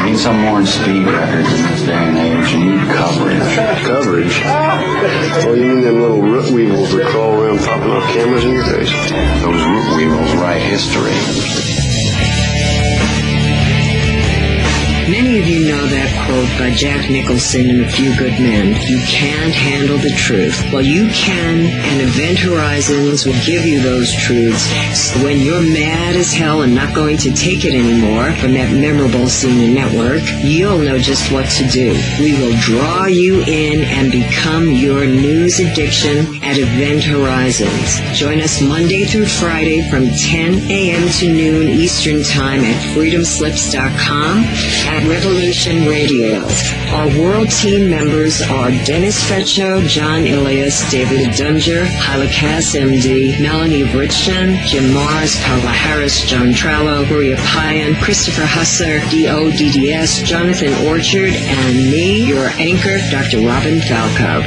You need some more speed records in this day and age. You need coverage. Coverage? Oh, you mean them little root weevils that crawl around popping off cameras in your face? Those root weevils write history. Many of you know that quote by Jack Nicholson in A Few Good Men. You can't handle the truth. Well, you can, and Event Horizons will give you those truths. So when you're mad as hell and not going to take it anymore from that memorable senior network, you'll know just what to do. We will draw you in and become your news addiction at Event Horizons. Join us Monday through Friday from 10 a.m. to noon Eastern Time at freedomslips.com. At Revolution Radio. Our world team members are Dennis Fetcho, John Ilias, David Dunger, Hyla Cass, MD, Melanie Bridgton, Jim Mars, Paula Harris, John Trello, Maria Payan, Christopher Husser, DODDS, Jonathan Orchard, and me, your anchor, Dr. Robin Falco.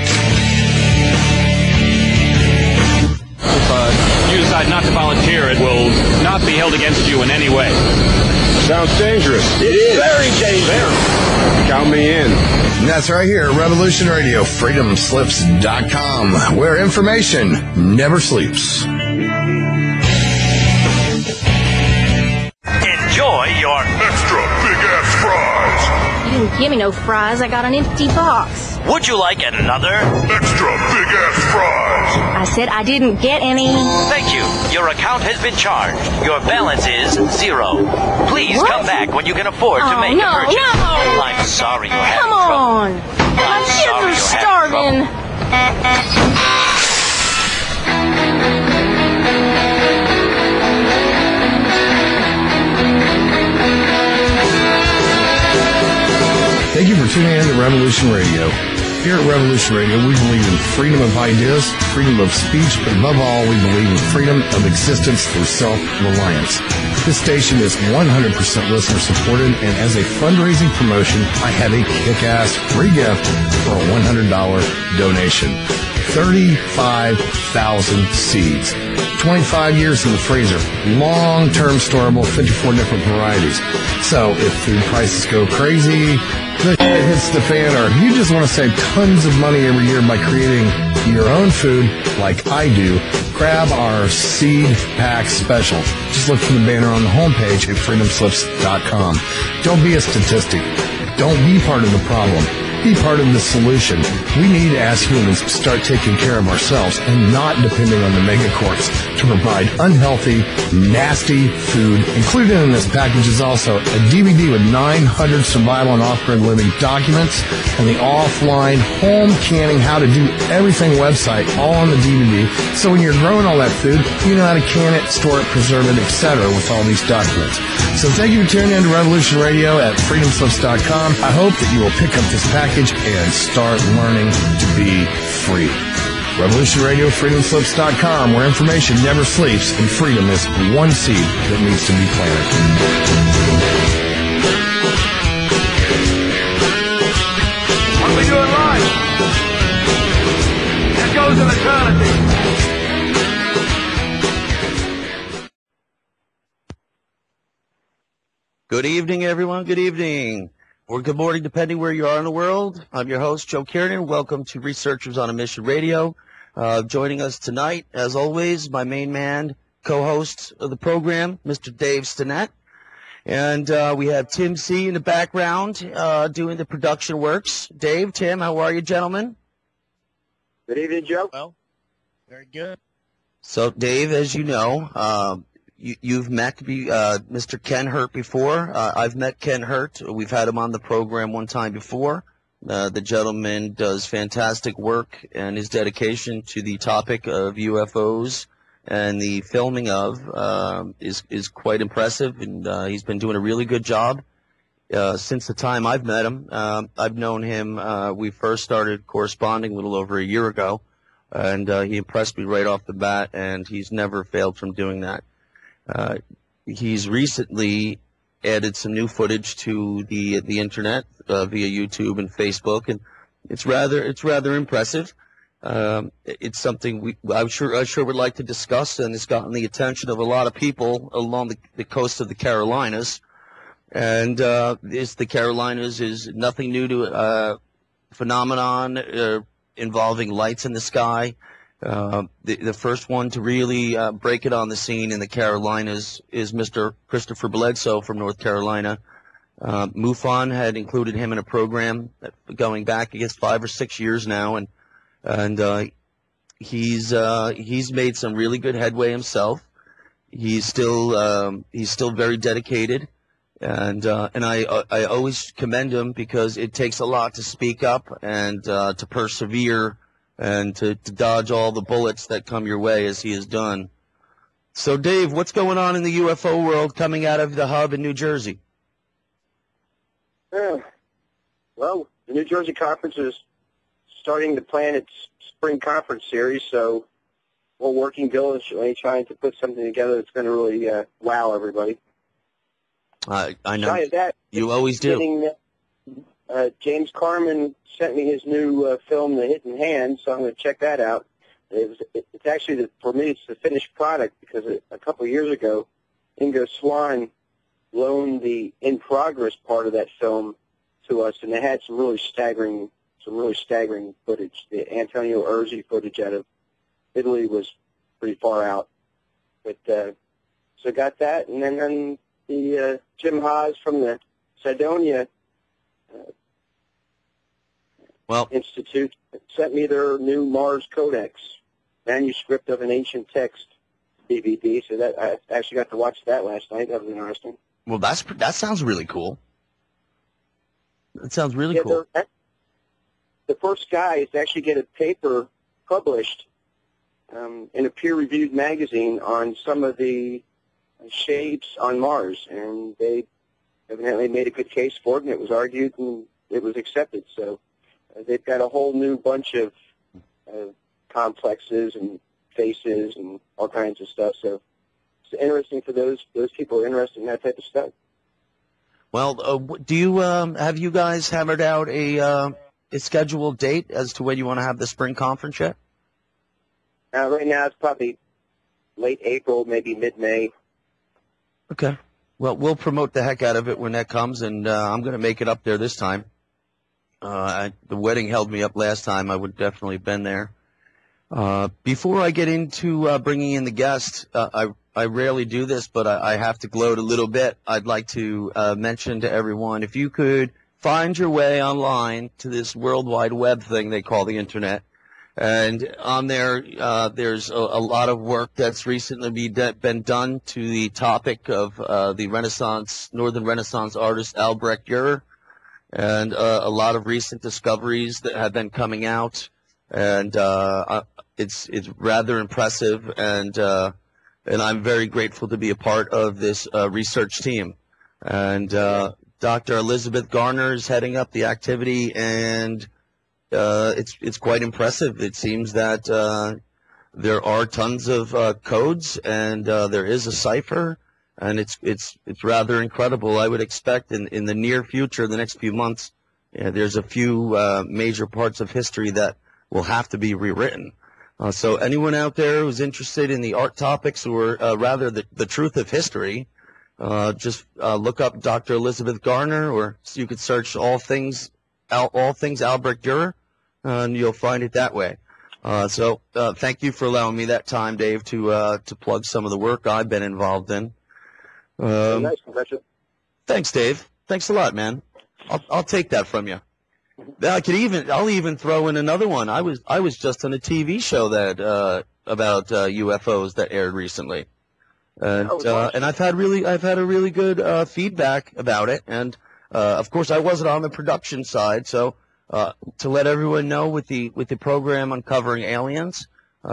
If you decide not to volunteer, it will not be held against you in any way. Sounds dangerous. It is. Very dangerous. Count me in. And that's right here at Revolution Radio, freedomslips.com, where information never sleeps. Enjoy your extra big-ass fries. You didn't give me no fries. I got an empty box. Would you like another extra big-ass fries? I said I didn't get any. Thank you. Your account has been charged. Your balance is 0. Please come back when you can afford to make a purchase. No. I'm sorry you're having Come trouble. on. My kids are starving. Thank you for tuning in to Revolution Radio. Here at Revolution Radio, we believe in freedom of ideas, freedom of speech, but above all, we believe in freedom of existence through self-reliance. This station is 100% listener-supported, and as a fundraising promotion, I have a kick-ass free gift for a $100 donation. 35,000 seeds. 25 years in the freezer. Long-term storable, 54 different varieties. So if food prices go crazy, the shit hits the fan, or you just want to save tons of money every year by creating your own food like I do, grab our seed pack specials. Just look for the banner on the homepage at freedomslips.com. Don't be a statistic. Don't be part of the problem. Be part of the solution. We need, as humans, to start taking care of ourselves and not depending on the megacorps to provide unhealthy, nasty food. Included in this package is also a DVD with 900 survival and off-grid living documents and the offline home canning how to do everything website all on the DVD. So when you're growing all that food, you know how to can it, store it, preserve it, etc. with all these documents. So thank you for tuning in to Revolution Radio at freedomslips.com. I hope that you will pick up this package and start learning to be free. Revolution Radio, freedomslips.com, where information never sleeps and freedom is one seed that needs to be planted. What we do in life, it goes in eternity. Good evening, everyone. Good evening. Or good morning, depending where you are in the world. I'm your host, Joe Kiernan. Welcome to Researchers on a Mission Radio. Joining us tonight, as always, my main man, co-host of the program, Mr. Dave Stinnett. And we have Tim C. in the background doing the production works. Dave, Tim, how are you, gentlemen? Good evening, Joe. Well, very good. So, Dave, as you know, you've met Mr. Ken Hurt before. I've met Ken Hurt. We've had him on the program one time before. The gentleman does fantastic work, and his dedication to the topic of UFOs and the filming of is quite impressive, and he's been doing a really good job since the time I've met him. I've known him. We first started corresponding a little over a year ago, and he impressed me right off the bat, and he's never failed from doing that. He's recently added some new footage to the internet via YouTube and Facebook, and it's rather impressive. It's something I sure would like to discuss, and it's gotten the attention of a lot of people along the coast of the Carolinas. And it's the Carolinas is nothing new to phenomenon involving lights in the sky. The first one to really break it on the scene in the Carolinas is Mr. Christopher Bledsoe from North Carolina. MUFON had included him in a program going back, I guess, 5 or 6 years now, and he's made some really good headway himself. He's still very dedicated, and I always commend him because it takes a lot to speak up and to persevere and to dodge all the bullets that come your way as he has done. So, Dave, what's going on in the UFO world coming out of the hub in New Jersey? Well, the New Jersey conference is starting to plan its spring conference series, so we're working diligently trying to put something together that's going to really wow everybody. I know. Besides that, you always do. James Carman sent me his new film, The Hidden Hand, so I'm going to check that out. It's actually, for me, it's the finished product because a couple of years ago, Ingo Swan loaned the in-progress part of that film to us, and it had some really staggering footage. The Antonio Urzi footage out of Italy was pretty far out. But so got that, and then the Jim Haas from the Cydonia Institute sent me their new Mars Codex, manuscript of an ancient text DVD. So that I actually got to watch that last night. That was interesting. Well, that sounds really cool. That sounds really cool. The first guy to actually get a paper published in a peer-reviewed magazine on some of the shapes on Mars, and they evidently made a good case for it, and it was argued, and it was accepted. So they've got a whole new bunch of complexes and faces and all kinds of stuff. So it's interesting for those people who are interested in that type of stuff. Well, do you have you guys hammered out a scheduled date as to when you want to have the spring conference yet? Right now it's probably late April, maybe mid-May. Okay. Well, we'll promote the heck out of it when that comes, and I'm going to make it up there this time. The wedding held me up last time. I would definitely have been there. Before I get into bringing in the guest, I rarely do this, but I have to gloat a little bit. I'd like to mention to everyone, if you could find your way online to this World Wide Web thing they call the Internet, and on there there's a lot of work that's recently been done to the topic of the Northern Renaissance artist Albrecht Dürer, and a lot of recent discoveries that have been coming out, and it's rather impressive, and I'm very grateful to be a part of this research team. And Dr. Elizabeth Garner is heading up the activity, and it's quite impressive. It seems that there are tons of codes, and there is a cipher, and it's rather incredible. I would expect in the near future, the next few months, there's a few major parts of history that will have to be rewritten. So anyone out there who's interested in the art topics, or rather the truth of history, just look up Dr. Elizabeth Garner, or you could search all things Albrecht Dürer, and you'll find it that way. So thank you for allowing me that time, Dave, to plug some of the work I've been involved in. Nice, Professor. Thanks, Dave. Thanks a lot, man. I'll take that from you. I'll even throw in another one. I was just on a TV show that about UFOs that aired recently, and I've had a really good feedback about it. And of course, I wasn't on the production side, so to let everyone know, with the program Uncovering Aliens,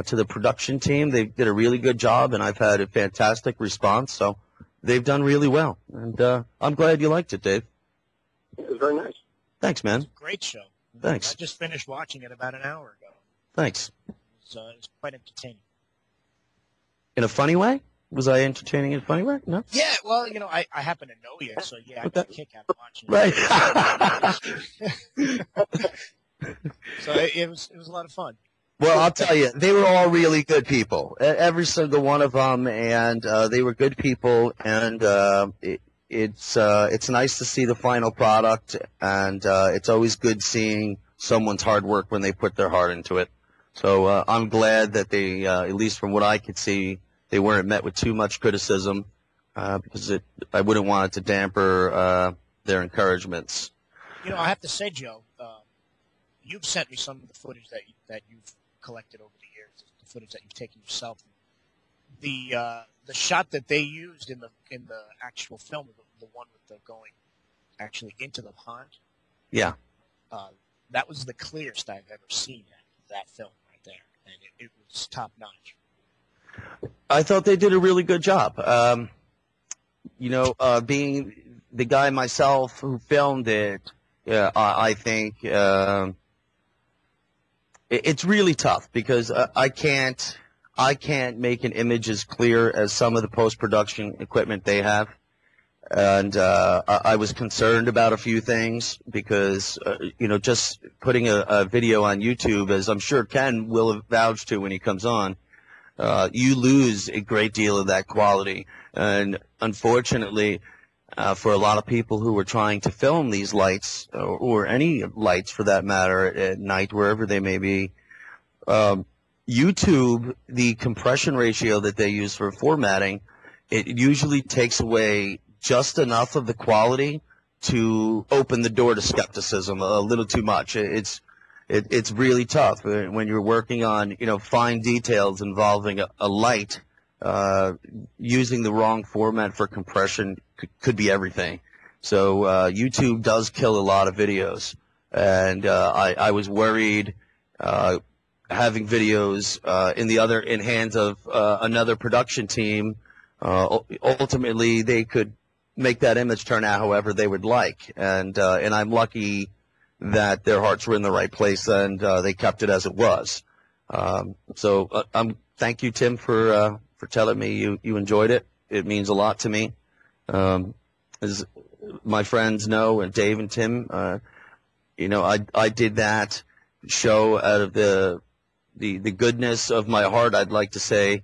to the production team, they did a really good job, and I've had a fantastic response. So they've done really well, and I'm glad you liked it, Dave. It was very nice. Thanks, man. Great show. Thanks. I just finished watching it about an hour ago. Thanks. It's quite entertaining. In a funny way? Was I entertaining in a funny way? No? Yeah, well, I happen to know you, so yeah, I got a kick out of watching it. Right. So it was a lot of fun. Well, I'll tell you, they were all really good people. Every single one of them, and they were good people, and it's nice to see the final product, and it's always good seeing someone's hard work when they put their heart into it. So I'm glad that they, at least from what I could see, they weren't met with too much criticism, because I wouldn't want it to damper their encouragements. You know, I have to say, Joe, you've sent me some of the footage that you've collected over the years, the footage that you've taken yourself. The shot that they used in the actual film, the one with the going actually into the pond. Yeah. That was the clearest I've ever seen that film right there, and it was top notch. I thought they did a really good job. Being the guy myself who filmed it, I think it's really tough because I can't make an image as clear as some of the post-production equipment they have. And I was concerned about a few things because, just putting a video on YouTube, as I'm sure Ken will vouch to when he comes on, you lose a great deal of that quality. And unfortunately, for a lot of people who were trying to film these lights, or any lights for that matter, at night, wherever they may be, YouTube, the compression ratio that they use for formatting, it usually takes away just enough of the quality to open the door to skepticism a little too much. It's really tough when you're working on, fine details involving a light. Using the wrong format for compression could be everything. So YouTube does kill a lot of videos, and I was worried having videos in hands of another production team. Ultimately, they could make that image turn out however they would like, and I'm lucky that their hearts were in the right place and they kept it as it was. Thank you, Tim, for telling me you enjoyed it. It means a lot to me. As my friends know, and Dave and Tim, I did that show out of the goodness of my heart, I'd like to say,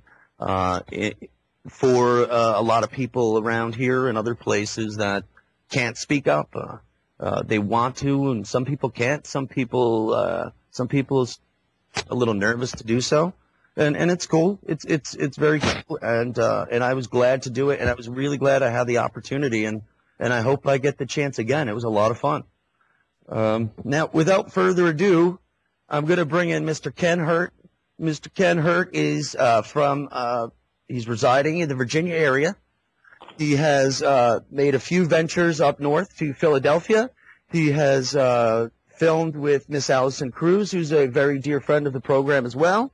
for a lot of people around here and other places that can't speak up. They want to, and some people can't. Some people are a little nervous to do so. And it's cool. It's very cool. And I was glad to do it, and I was really glad I had the opportunity, and I hope I get the chance again. It was a lot of fun. Now, without further ado, I'm going to bring in Mr. Ken Hurt. Mr. Ken Hurt is he's residing in the Virginia area. He has made a few ventures up north to Philadelphia. He has filmed with Miss Allison Cruz, who's a very dear friend of the program as well.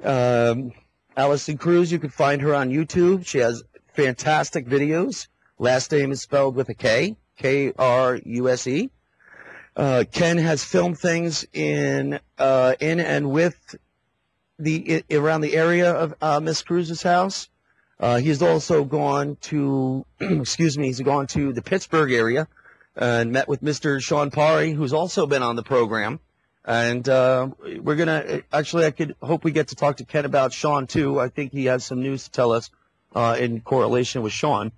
Allison Cruz, you can find her on YouTube. She has fantastic videos. Last name is spelled with a K, K-R-U-S-E. Ken has filmed things in and with around the area of Miss Cruz's house. He's also gone to, he's gone to the Pittsburgh area and met with Mr. Sean Parry, who's also been on the program. And we're going to, actually, I could hope we get to talk to Ken about Sean, too. I think he has some news to tell us in correlation with Sean.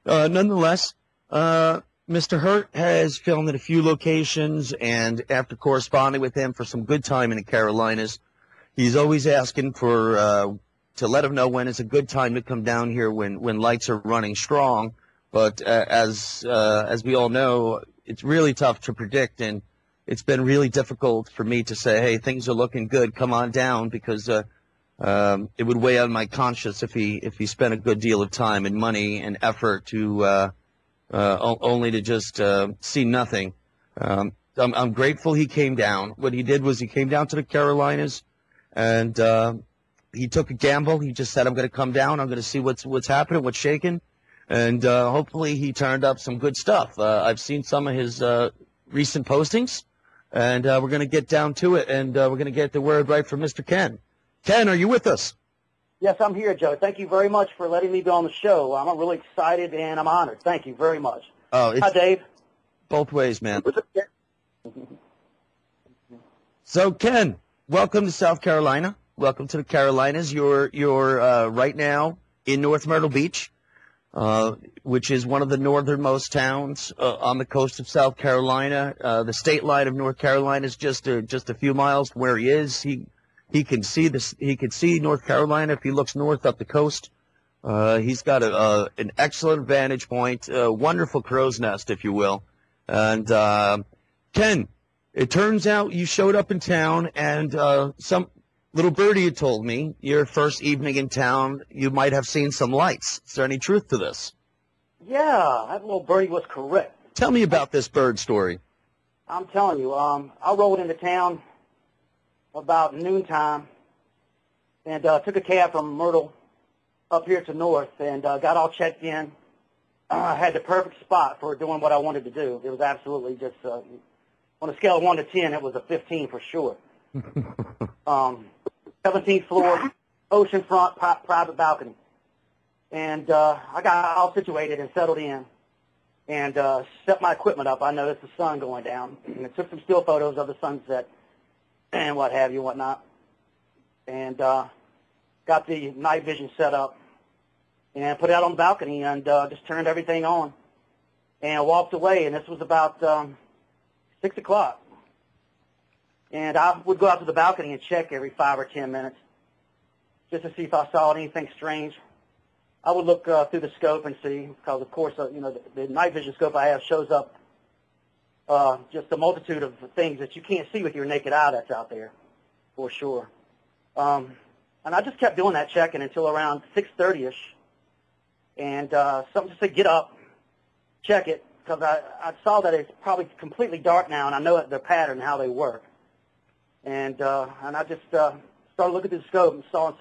Nonetheless, Mr. Hurt has filmed at a few locations, and after corresponding with him for some good time in the Carolinas, he's always asking for to let him know when it's a good time to come down here when lights are running strong. But as we all know, it's really tough to predict, and it's been really difficult for me to say, hey, things are looking good, come on down, because it would weigh on my conscience if he spent a good deal of time and money and effort to only to just see nothing. I'm grateful he came down. What he did was he came down to the Carolinas, and he took a gamble. He just said, I'm going to come down. I'm going to see what's happening, what's shaking. And hopefully he turned up some good stuff. I've seen some of his recent postings, and we're going to get down to it, and we're going to get the word right from Mr. Ken. Ken, are you with us? Yes, I'm here, Joe. Thank you very much for letting me be on the show. I'm really excited, and I'm honored. Thank you very much. Oh, hi, Dave. Both ways, man. So, Ken, welcome to South Carolina. Welcome to the Carolinas. You're right now in North Myrtle Beach. which is one of the northernmost towns on the coast of South Carolina. The state line of North Carolina is just a few miles from where he is. He can see this. He can see North Carolina if he looks north up the coast. He's got an excellent vantage point, a wonderful crow's nest, if you will. And Ken, it turns out you showed up in town, and some little birdie had told me your first evening in town, you might have seen some lights. Is there any truth to this? Yeah, that little birdie was correct. Tell me about this bird story. I'm telling you, I rolled into town about noontime and took a cab from Myrtle up here to North and got all checked in. I had the perfect spot for doing what I wanted to do. It was absolutely just, on a scale of 1 to 10, it was a 15 for sure. 17th floor, oceanfront, private balcony. And I got all situated and settled in and set my equipment up. I noticed the sun going down. And I took some still photos of the sunset and what have you, whatnot. And got the night vision set up and put it out on the balcony and just turned everything on and walked away. And this was about 6 o'clock. And I would go out to the balcony and check every 5 or 10 minutes just to see if I saw anything strange. I would look through the scope and see, because of course, you know, the night vision scope I have shows up just a multitude of things that you can't see with your naked eye that's out there, for sure. And I just kept doing that checking until around 6:30ish, and something just said, "Get up, check it," because I saw that it's probably completely dark now, and I know the pattern, how they work. And I just started looking through the scope and saw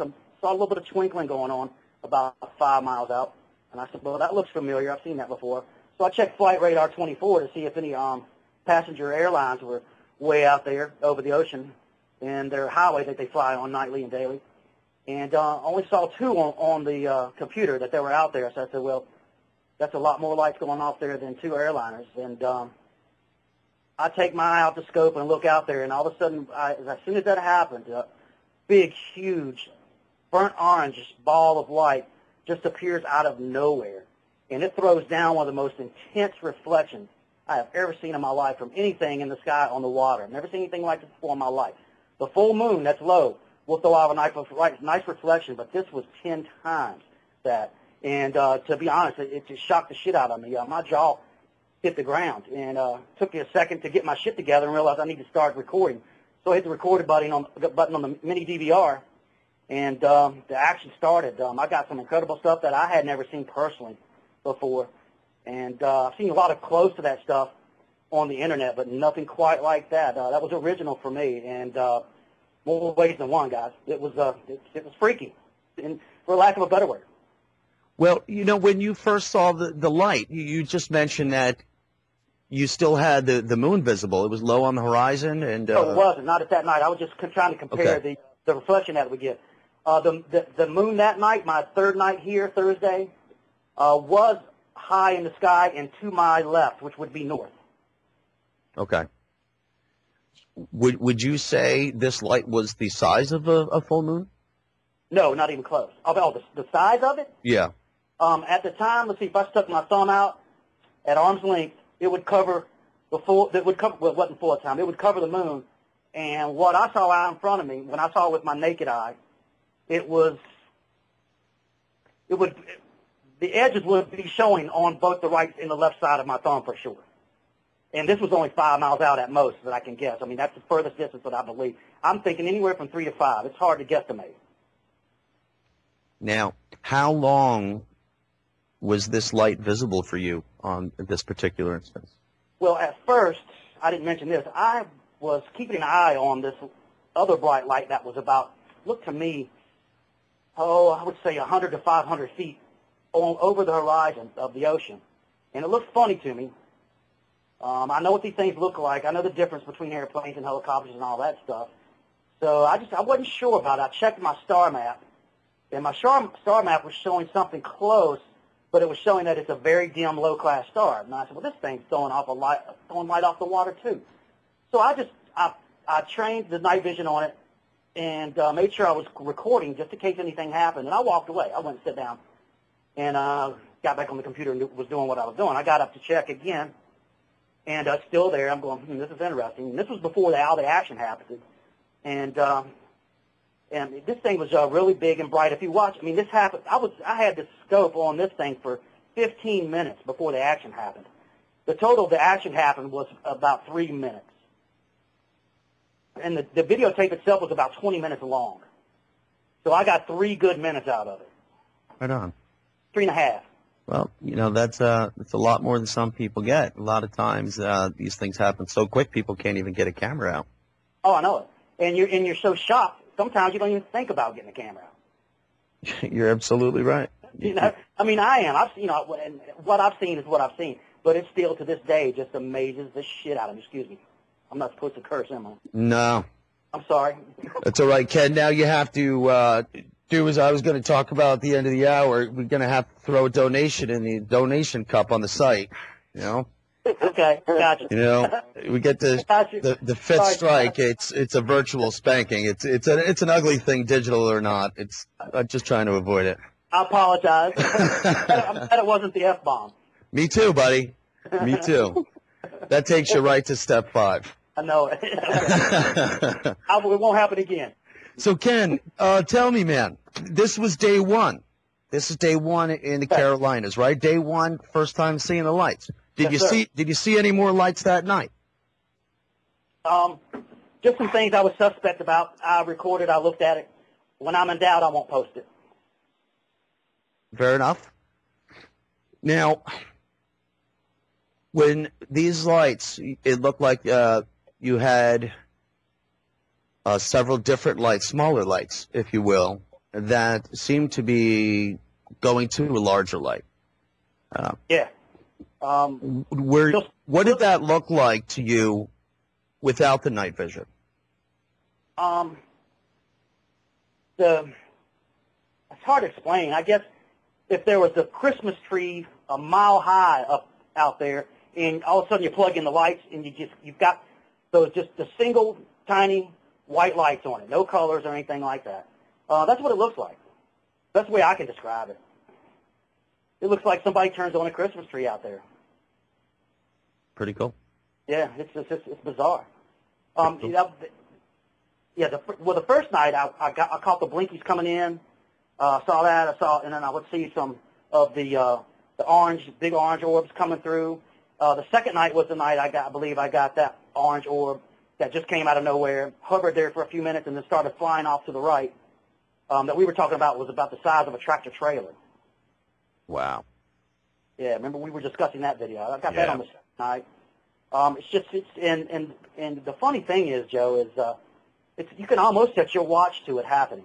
a little bit of twinkling going on about 5 miles out. And I said, well, that looks familiar. I've seen that before. So I checked Flight Radar 24 to see if any passenger airlines were way out there over the ocean in their highway that they fly on nightly and daily. And only saw 2 on the computer that they were out there. So I said, well, that's a lot more lights going off there than 2 airliners. And I take my eye out the scope and look out there, and all of a sudden, as soon as that happened, a big, huge, burnt orange ball of light just appears out of nowhere. And it throws down one of the most intense reflections I have ever seen in my life from anything in the sky on the water. I've never seen anything like this before in my life. The full moon, that's low, will throw out a nice reflection, but this was 10 times that. And to be honest, it just shocked the shit out of me. My jaw hit the ground, and took me a second to get my shit together and realize I need to start recording. So I hit the record button on the mini DVR, and the action started. I got some incredible stuff that I had never seen personally before, and I've seen a lot of close to that stuff on the internet, but nothing quite like that. That was original for me, and more ways than one, guys. It was freaky, and for lack of a better word. Well, you know, when you first saw the light, you just mentioned that you still had the moon visible. It was low on the horizon, and no, it wasn't. Not at that night. I was just trying to compare the reflection that we get. The moon that night, my third night here, Thursday, was high in the sky and to my left, which would be north. Okay. Would you say this light was the size of a full moon? No, not even close. Oh, the size of it? Yeah. At the time, let's see, if I stuck my thumb out at arm's length, it would cover well, it wasn't full of time. It would cover the moon. And what I saw out in front of me, when I saw it with my naked eye, the edges would be showing on both the right and the left side of my thumb for sure. And this was only 5 miles out at most that I can guess. I mean, that's the furthest distance that I believe. I'm thinking anywhere from 3 to 5. It's hard to guesstimate. Now, how long was this light visible for you on this particular instance? Well, at first, I didn't mention this. I was keeping an eye on this other bright light that was about, looked to me, I would say 100 to 500 feet over the horizon of the ocean. And it looked funny to me. I know what these things look like. I know the difference between airplanes and helicopters and all that stuff. So I wasn't sure about it. I checked my star map, and my star map was showing something close, but it was showing that it's a very dim, low-class star. And I said, well, this thing's throwing light off the water too. So I trained the night vision on it and made sure I was recording just in case anything happened. And I walked away. I went and sat down and got back on the computer and was doing what I was doing. I got up to check again, and it's still there. I'm going, this is interesting. And this was before all the action happened. And this thing was really big and bright. If you watch, I mean, this happened. I had the scope on this thing for 15 minutes before the action happened. The total of the action happened was about 3 minutes. And the videotape itself was about 20 minutes long. So I got 3 good minutes out of it. Right on. 3.5. Well, you know, that's a lot more than some people get. A lot of times these things happen so quick, people can't even get a camera out. Oh, I know it. And you're so shocked. Sometimes you don't even think about getting a camera out. You're absolutely right. You know, I mean, I am. And what I've seen is what I've seen. But it still, to this day, just amazes the shit out of me. Excuse me. I'm not supposed to curse, am I? No. I'm sorry. That's all right, Ken. Now you have to do as I was going to talk about at the end of the hour. We're going to have to throw a donation in the donation cup on the site, you know? Okay, gotcha. You know, we get the fifth strike. It's a virtual spanking. It's an ugly thing, digital or not. I'm just trying to avoid it. I apologize. I'm glad it wasn't the F-bomb. Me too, buddy. Me too. That takes you right to step 5. I know it. It won't happen again. So, Ken, tell me, man, this was day 1. This is day 1 in the Carolinas, right? Day 1, first time seeing the lights. Did you see any more lights that night? Just some things I was suspect about. I recorded. I looked at it. When I'm in doubt, I won't post it. Fair enough. Now, when these lights, it looked like you had several different lights, smaller lights, if you will, that seemed to be going to a larger light. Yeah. What did that look like to you without the night vision? It's hard to explain. I guess if there was a Christmas tree a mile high up out there, and all of a sudden you plug in the lights, and you've got those just the single tiny white lights on it, no colors or anything like that. That's what it looks like. That's the way I can describe it. It looks like somebody turns on a Christmas tree out there. Pretty cool. Yeah, it's bizarre. The first night I caught the blinkies coming in. Saw that. And then I would see some of the big orange orbs coming through. The second night was the night I believe I got that orange orb that just came out of nowhere, hovered there for a few minutes, and then started flying off to the right. That we were talking about was about the size of a tractor trailer. Wow. Yeah, remember we were discussing that video. I got that on the second night. And the funny thing is, Joe, is you can almost set your watch to it happening.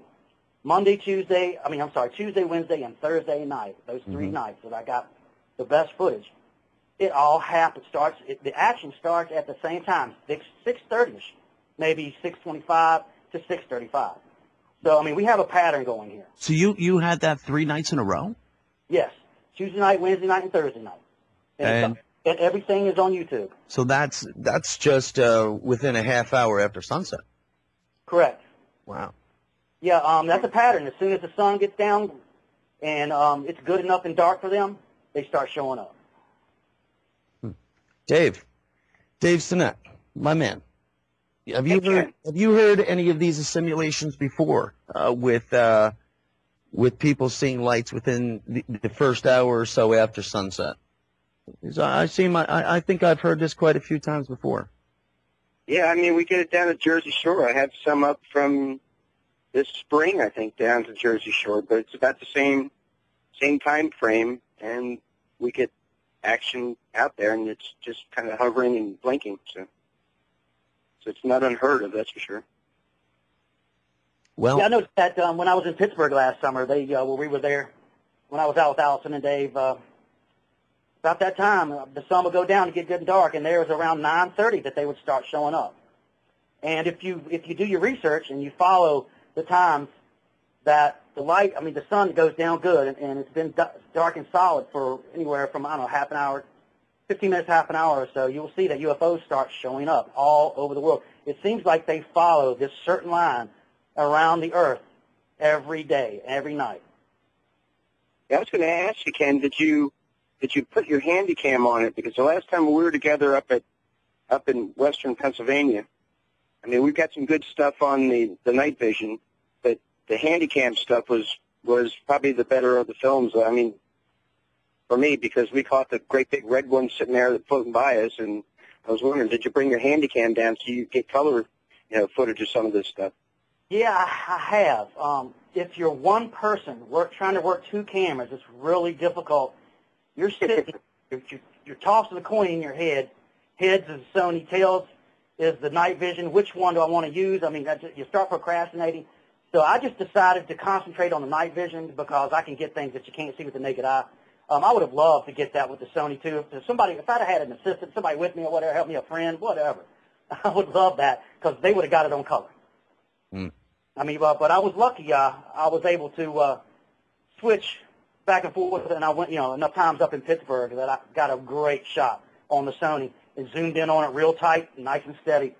Tuesday, Wednesday, and Thursday night. Those 3 nights that I got the best footage. It all happens. The action starts at the same time, 6:30ish, maybe 6:25 to 6:35. So I mean, we have a pattern going here. So you had that 3 nights in a row? Yes, Tuesday night, Wednesday night, and Thursday night. And everything is on YouTube. So that's just within a half hour after sunset. Correct. Wow. Yeah, that's a pattern. As soon as the sun gets down and it's good enough and dark for them, they start showing up. Dave Sinet, my man. Have you heard any of these simulations before with people seeing lights within the first hour or so after sunset? I think I've heard this quite a few times before. Yeah, I mean, we get it down at Jersey Shore. I have some up from this spring, I think, down to Jersey Shore, but it's about the same time frame, and we get action out there, and it's just kind of hovering and blinking. So it's not unheard of, that's for sure. Well, yeah, I noticed that when I was in Pittsburgh last summer, we were there, when I was out with Allison and Dave, about that time, the sun would go down and get good and dark, and there was around 9:30 that they would start showing up. And if you do your research and you follow the times that the sun goes down good, and it's been dark and solid for anywhere from, half an hour, 15 minutes, half an hour or so, you will see that UFOs start showing up all over the world. It seems like they follow this certain line around the Earth every day, every night. Yeah, I was going to ask you, Ken, did you put your handy cam on it? Because the last time we were together up in western Pennsylvania, I mean, we've got some good stuff on the night vision, but the handy cam stuff was probably the better of the films. I mean, for me, because we caught the great big red one sitting there floating by us, and I was wondering, did you bring your handy cam down so you get color, footage of some of this stuff? Yeah, I have. If you're one person trying to work two cameras, it's really difficult. You're sitting, you're tossing a coin in your head. Heads is Sony, tails is the night vision. Which one do I want to use? I mean, you start procrastinating. So I just decided to concentrate on the night vision because I can get things that you can't see with the naked eye. I would have loved to get that with the Sony too. If I'd have had an assistant, somebody with me or whatever, help me, a friend, whatever, I would love that because they would have got it on color. Mm. I mean, but I was lucky. I was able to switch back and forth, and I went, enough times up in Pittsburgh that I got a great shot on the Sony and zoomed in on it real tight, nice and steady.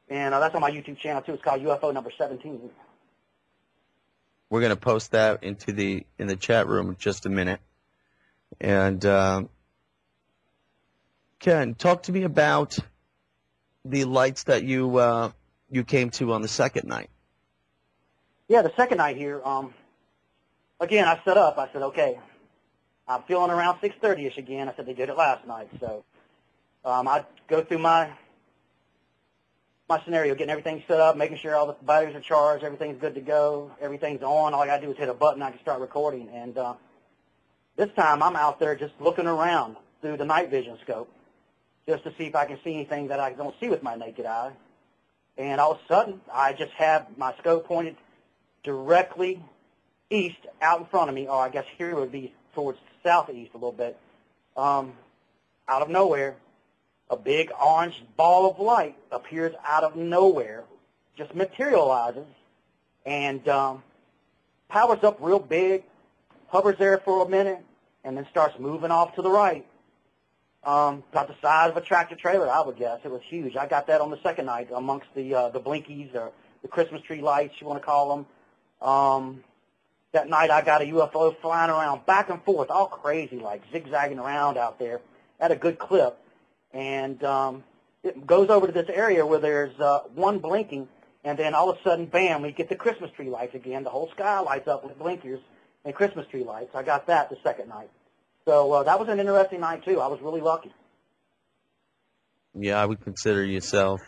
And that's on my YouTube channel too. It's called U.F.O. number 17. We're going to post that in the chat room in just a minute. And Ken, talk to me about the lights that you came to on the second night. Yeah, the second night here, again, I set up. I said, okay, I'm feeling around 6:30ish again. I said they did it last night. So I go through my scenario, getting everything set up, making sure all the batteries are charged, everything's good to go, everything's on. All I got to do is hit a button, I can start recording. And this time I'm out there just looking around through the night vision scope just to see if I can see anything that I don't see with my naked eye. And all of a sudden, I just have my scope pointed directly east out in front of me, or I guess here would be towards southeast a little bit. Out of nowhere, a big orange ball of light appears out of nowhere, just materializes, and powers up real big, hovers there for a minute, and then starts moving off to the right. About the size of a tractor trailer, I would guess. It was huge. I got that on the second night amongst the blinkies or the Christmas tree lights, you want to call them. That night I got a UFO flying around back and forth, all crazy, like zigzagging around out there at a good clip. And it goes over to this area where there's one blinking, and then all of a sudden, bam, we get the Christmas tree lights again. The whole sky lights up with blinkers and Christmas tree lights. I got that the second night. So that was an interesting night, too. I was really lucky. Yeah, I would consider yourself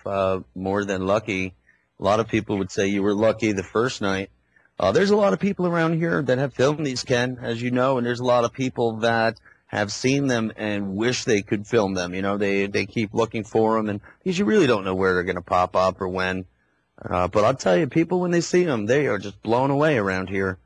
more than lucky. A lot of people would say you were lucky the first night. There's a lot of people around here that have filmed these, Ken, as you know, and there's a lot of people that have seen them and wish they could film them. They keep looking for them, and because you really don't know where they're going to pop up or when. But I'll tell you, people, when they see them, they are just blown away around here.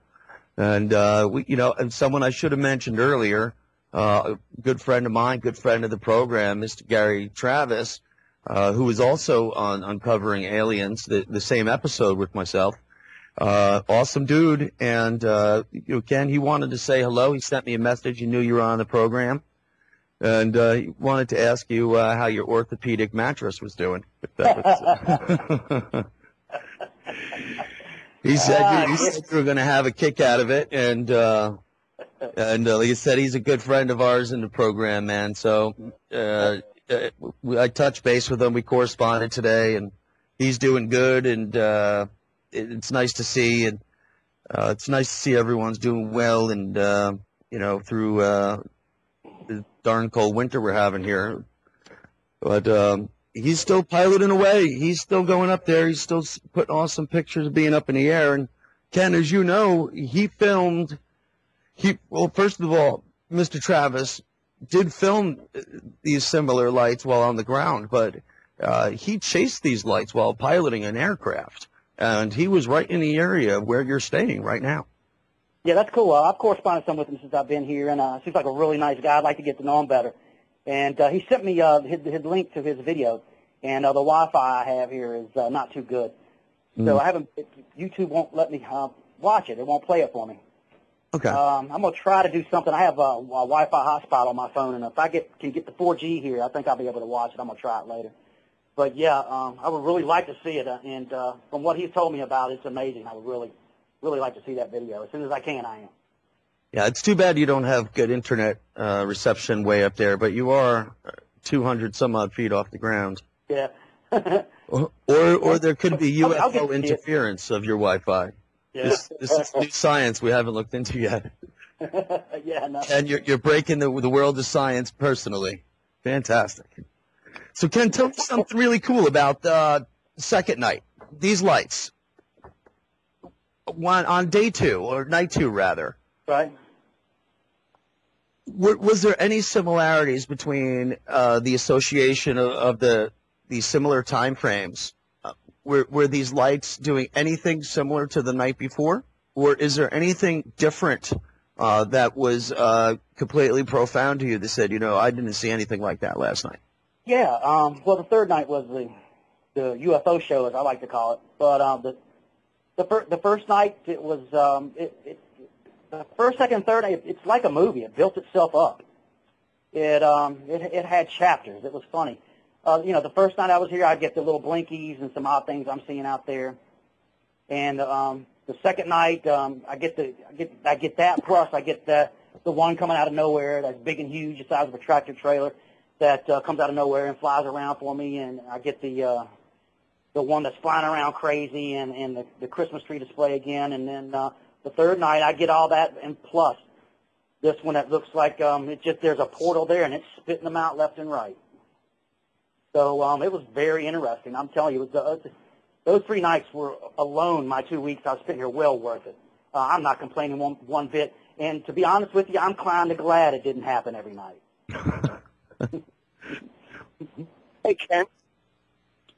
And, and someone I should have mentioned earlier, a good friend of mine, good friend of the program, Mr. Gary Travis, who was also on Uncovering Aliens, the same episode with myself. Awesome dude. And, Ken, he wanted to say hello. He sent me a message. He knew you were on the program. And he wanted to ask you how your orthopedic mattress was doing. He said you were going to have a kick out of it. And like I said, he's a good friend of ours in the program, man. So I touched base with him. We corresponded today, and he's doing good. And it's nice to see, and it's nice to see everyone's doing well, and through the darn cold winter we're having here. But he's still piloting away. He's still going up there. He's still putting awesome pictures of being up in the air. And Ken, as you know, he filmed. Well, first of all, Mr. Travis did film these similar lights while on the ground, but he chased these lights while piloting an aircraft. And he was right in the area where you're staying right now. Yeah, that's cool. I've corresponded some with him since I've been here, and seems like a really nice guy. I'd like to get to know him better. And he sent me his link to his video, and the Wi-Fi I have here is not too good. So I haven't. YouTube won't let me watch it. It won't play it for me. Okay. I'm gonna try to do something. I have a Wi-Fi hotspot on my phone, and if I can get the 4G here, I think I'll be able to watch it. I'm gonna try it later. But yeah, I would really like to see it, and from what he's told me about, it's amazing. I would really like to see that video as soon as I can. I am. Yeah, it's too bad you don't have good internet reception way up there, but you are 200 some odd feet off the ground. Yeah. Or there could be I'll U.F.O. get to see it. interference of your Wi-Fi. Yeah. This is new science we haven't looked into yet. Yeah, no. And you're breaking the world of science personally. Fantastic. So Ken, tell me something really cool about second night. These lights. On day 2, or night 2 rather. Right. Was there any similarities between the association of the similar time frames? Were these lights doing anything similar to the night before? Or is there anything different that was completely profound to you that said, I didn't see anything like that last night? Yeah. Well, the third night was the U.F.O. show, as I like to call it. But the first night, it was the first, second, third night. It's like a movie. It built itself up. It had chapters. It was funny. The first night I was here, I'd get the little blinkies and some odd things I'm seeing out there. And the second night, I get that. Plus, I get the one coming out of nowhere that's big and huge, the size of a tractor trailer, that comes out of nowhere and flies around for me. And I get the one that's flying around crazy, and the Christmas tree display again. And then the third night, I get all that, and plus this one that looks like there's a portal there, and it's spitting them out left and right. So it was very interesting. I'm telling you, those 3 nights were alone, my 2 weeks I spent here, well worth it. I'm not complaining one bit. And to be honest with you, I'm kind of glad it didn't happen every night. Hey, Ken.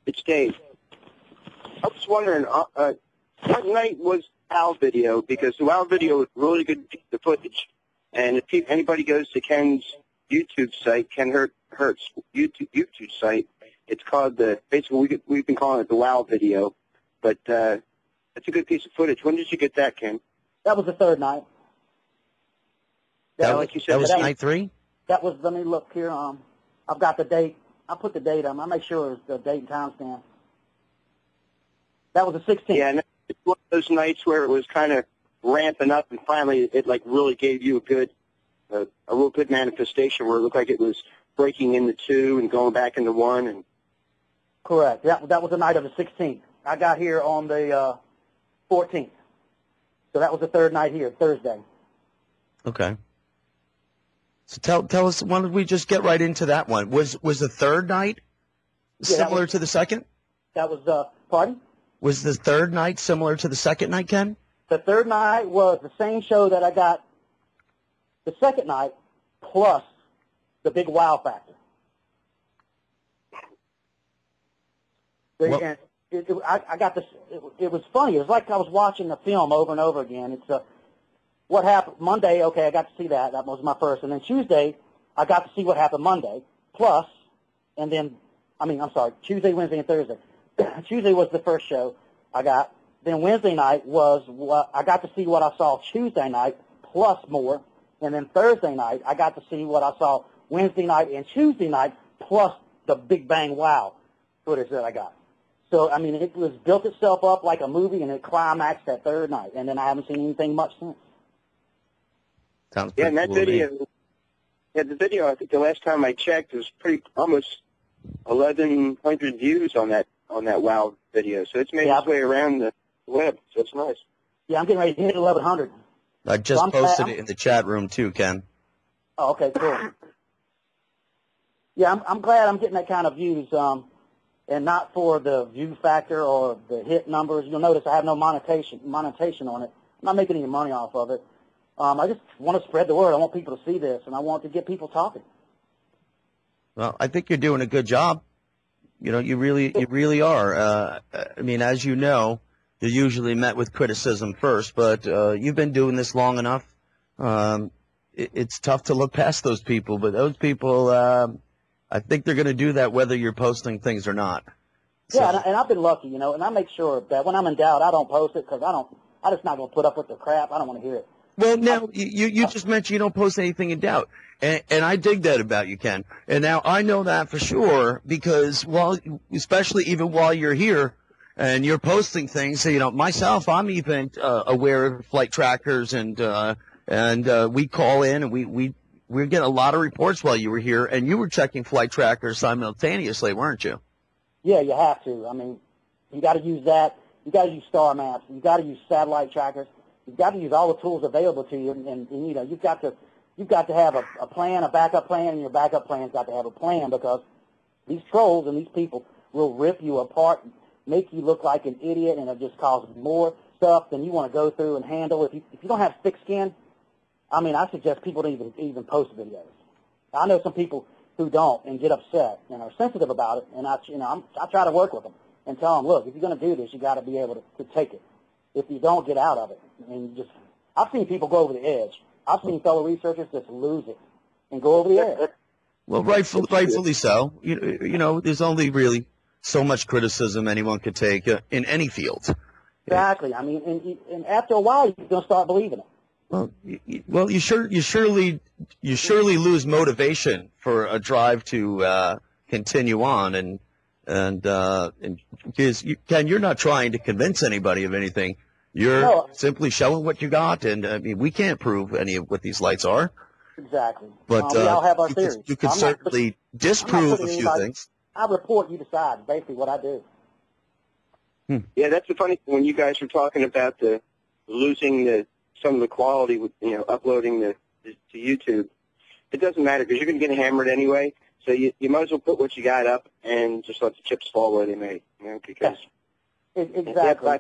It's Dave. I was wondering, what night was WOW video? Because the WOW video is really good piece of footage. And if anybody goes to Ken's YouTube site, Ken Hurt's YouTube site, it's called basically we've been calling it the WOW video, but it's a good piece of footage. When did you get that, Ken? That was the third night. Like you said, that was night 3? That was, let me look here. I've got the date. I put the date on. I make sure it's the date and time stamp. That was the 16th. Yeah, and it's one of those nights where it was kind of ramping up, and finally it really gave you a real good manifestation where it looked like it was breaking into 2 and going back into 1. And correct. That was the night of the 16th. I got here on the 14th. So that was the third night here, Thursday. Okay. So tell us, why don't we just get right into that one? Was the third night similar to the second? That was, pardon? Was the third night similar to the second night, Ken? The third night was the same show that I got the second night, plus the big wow factor. I got this. It was funny. It was like I was watching the film over and over again. It's what happened Monday. Okay, I got to see that. That was my first. And then Tuesday, I got to see what happened Monday. Plus, and then Tuesday, Wednesday, and Thursday. Tuesday was the first show I got. Then Wednesday night was what I got to see what I saw Tuesday night, plus more. And then Thursday night, I got to see what I saw Wednesday night and Tuesday night, plus the Big Bang Wow footage that I got. So, it was built itself up like a movie, and it climaxed that third night. And then I haven't seen anything much since. Sounds yeah, and that cool video, the video, I think the last time I checked, was almost 1,100 views on that WOW video. So it's made its way around the web, so it's nice. Yeah, I'm getting ready to hit 1,100. I just posted it in the chat room too, Ken. Oh, okay, cool. Yeah, I'm glad I'm getting that kind of views, and not for the view factor or the hit numbers. You'll notice I have no monetization on it. I'm not making any money off of it. I just want to spread the word. I want people to see this, and I want to get people talking. Well, I think you're doing a good job. You really are. As you know, you're usually met with criticism first, but you've been doing this long enough. It's tough to look past those people, but those people, I think they're going to do that whether you're posting things or not. So. Yeah, and I've been lucky, and I make sure that when I'm in doubt, I don't post it because I'm just not going to put up with the crap. I don't want to hear it. Well, now, you just mentioned you don't post anything in doubt, and I dig that about you, Ken. And now I know that for sure because, especially even while you're here and you're posting things, myself, I'm even aware of flight trackers and, And we call in, and we're getting a lot of reports while you were here, and you were checking flight trackers simultaneously, weren't you? Yeah, you have to. I mean, you got to use that. You got to use star maps. You got to use satellite trackers. You've got to use all the tools available to you, and you know, you've got to have a plan, a backup plan, and your backup plan's got to have a plan, because these trolls and these people will rip you apart, make you look like an idiot, and it'll just cause more stuff than you want to go through and handle. If you don't have thick skin, I mean, I suggest people don't even post videos. I know some people who don't and get upset and are sensitive about it, and I try to work with them and tell them, look, if you're going to do this, you got to be able to take it. If you don't, get out of it. And I've seen people go over the edge. I've seen fellow researchers just lose it and go over the edge. Well, rightfully so. You know, there's only really so much criticism anyone could take in any field. Exactly. I mean, and after a while, you're going to start believing it. Well, you surely lose motivation for a drive to continue on, and because you're not trying to convince anybody of anything. You're simply showing what you got, and I mean, we can't prove any of what these lights are. Exactly. But we all have our theories. You can certainly disprove a few things. I report, you decide. Basically, what I do. Yeah, that's the funny thing. When you guys were talking about the losing some of the quality with uploading to YouTube, it doesn't matter because you're going to get hammered anyway. So you might as well put what you got up and just let the chips fall where they may. You know, because exactly.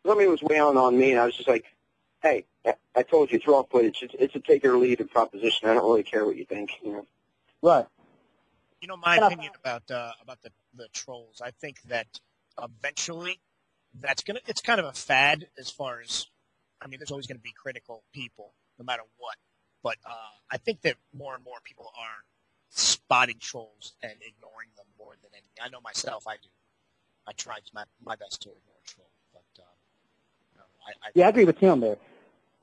Somebody was wailing on me, and I was just like, "Hey, I told you it's raw footage. It's a take it or leave it proposition. I don't really care what you think." You know. Right. You know, my opinion about the trolls. I think that eventually it's kind of a fad as far as, I mean, there's always going to be critical people no matter what. But I think that more and more people are spotting trolls and ignoring them more than anything. I know myself, I do. I try my best to ignore trolls. But, I agree with Tim there.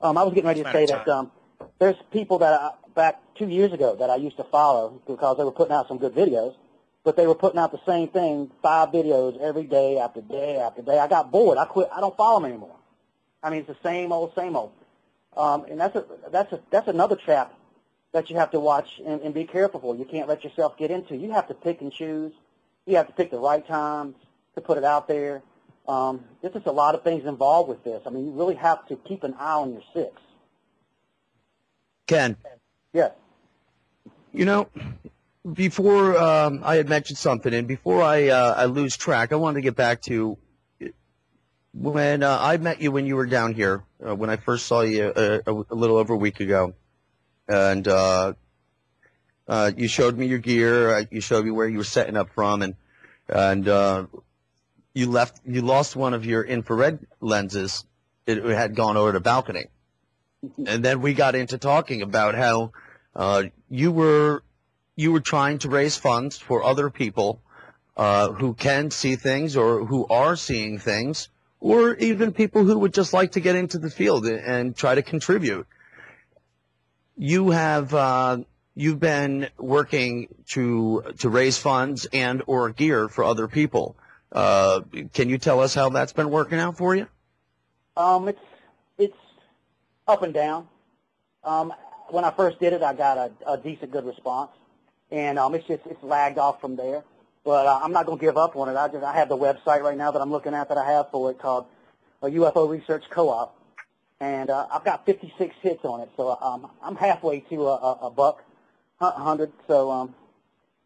I was getting ready to say that there's people that back 2 years ago that I used to follow because they were putting out some good videos, but they were putting out the same thing, 5 videos every day after day after day. I got bored. I quit. I don't follow them anymore. I mean, it's the same old, same old. And that's another trap that you have to watch and be careful for. You can't let yourself get into. You have to pick and choose. You have to pick the right times to put it out there. There's just a lot of things involved with this. I mean, you really have to keep an eye on your 6. Ken. Yes. You know, before I had mentioned something, and before I lose track, I wanted to get back to when I met you when you were down here, when I first saw you a little over a week ago, and you showed me your gear, you showed me where you were setting up from, and you lost one of your infrared lenses. It had gone over the balcony. And then we got into talking about how you were trying to raise funds for other people who can see things or who are seeing things, or even people who would just like to get into the field and try to contribute. You have you've been working to raise funds and or gear for other people. Can you tell us how that's been working out for you? It's up and down. When I first did it, I got a decent, good response, and it's lagged off from there. But I'm not going to give up on it. I have the website right now that I'm looking at that I have for it called a UFO Research Co-op, and I've got 56 hits on it. So I'm halfway to a buck, 100. So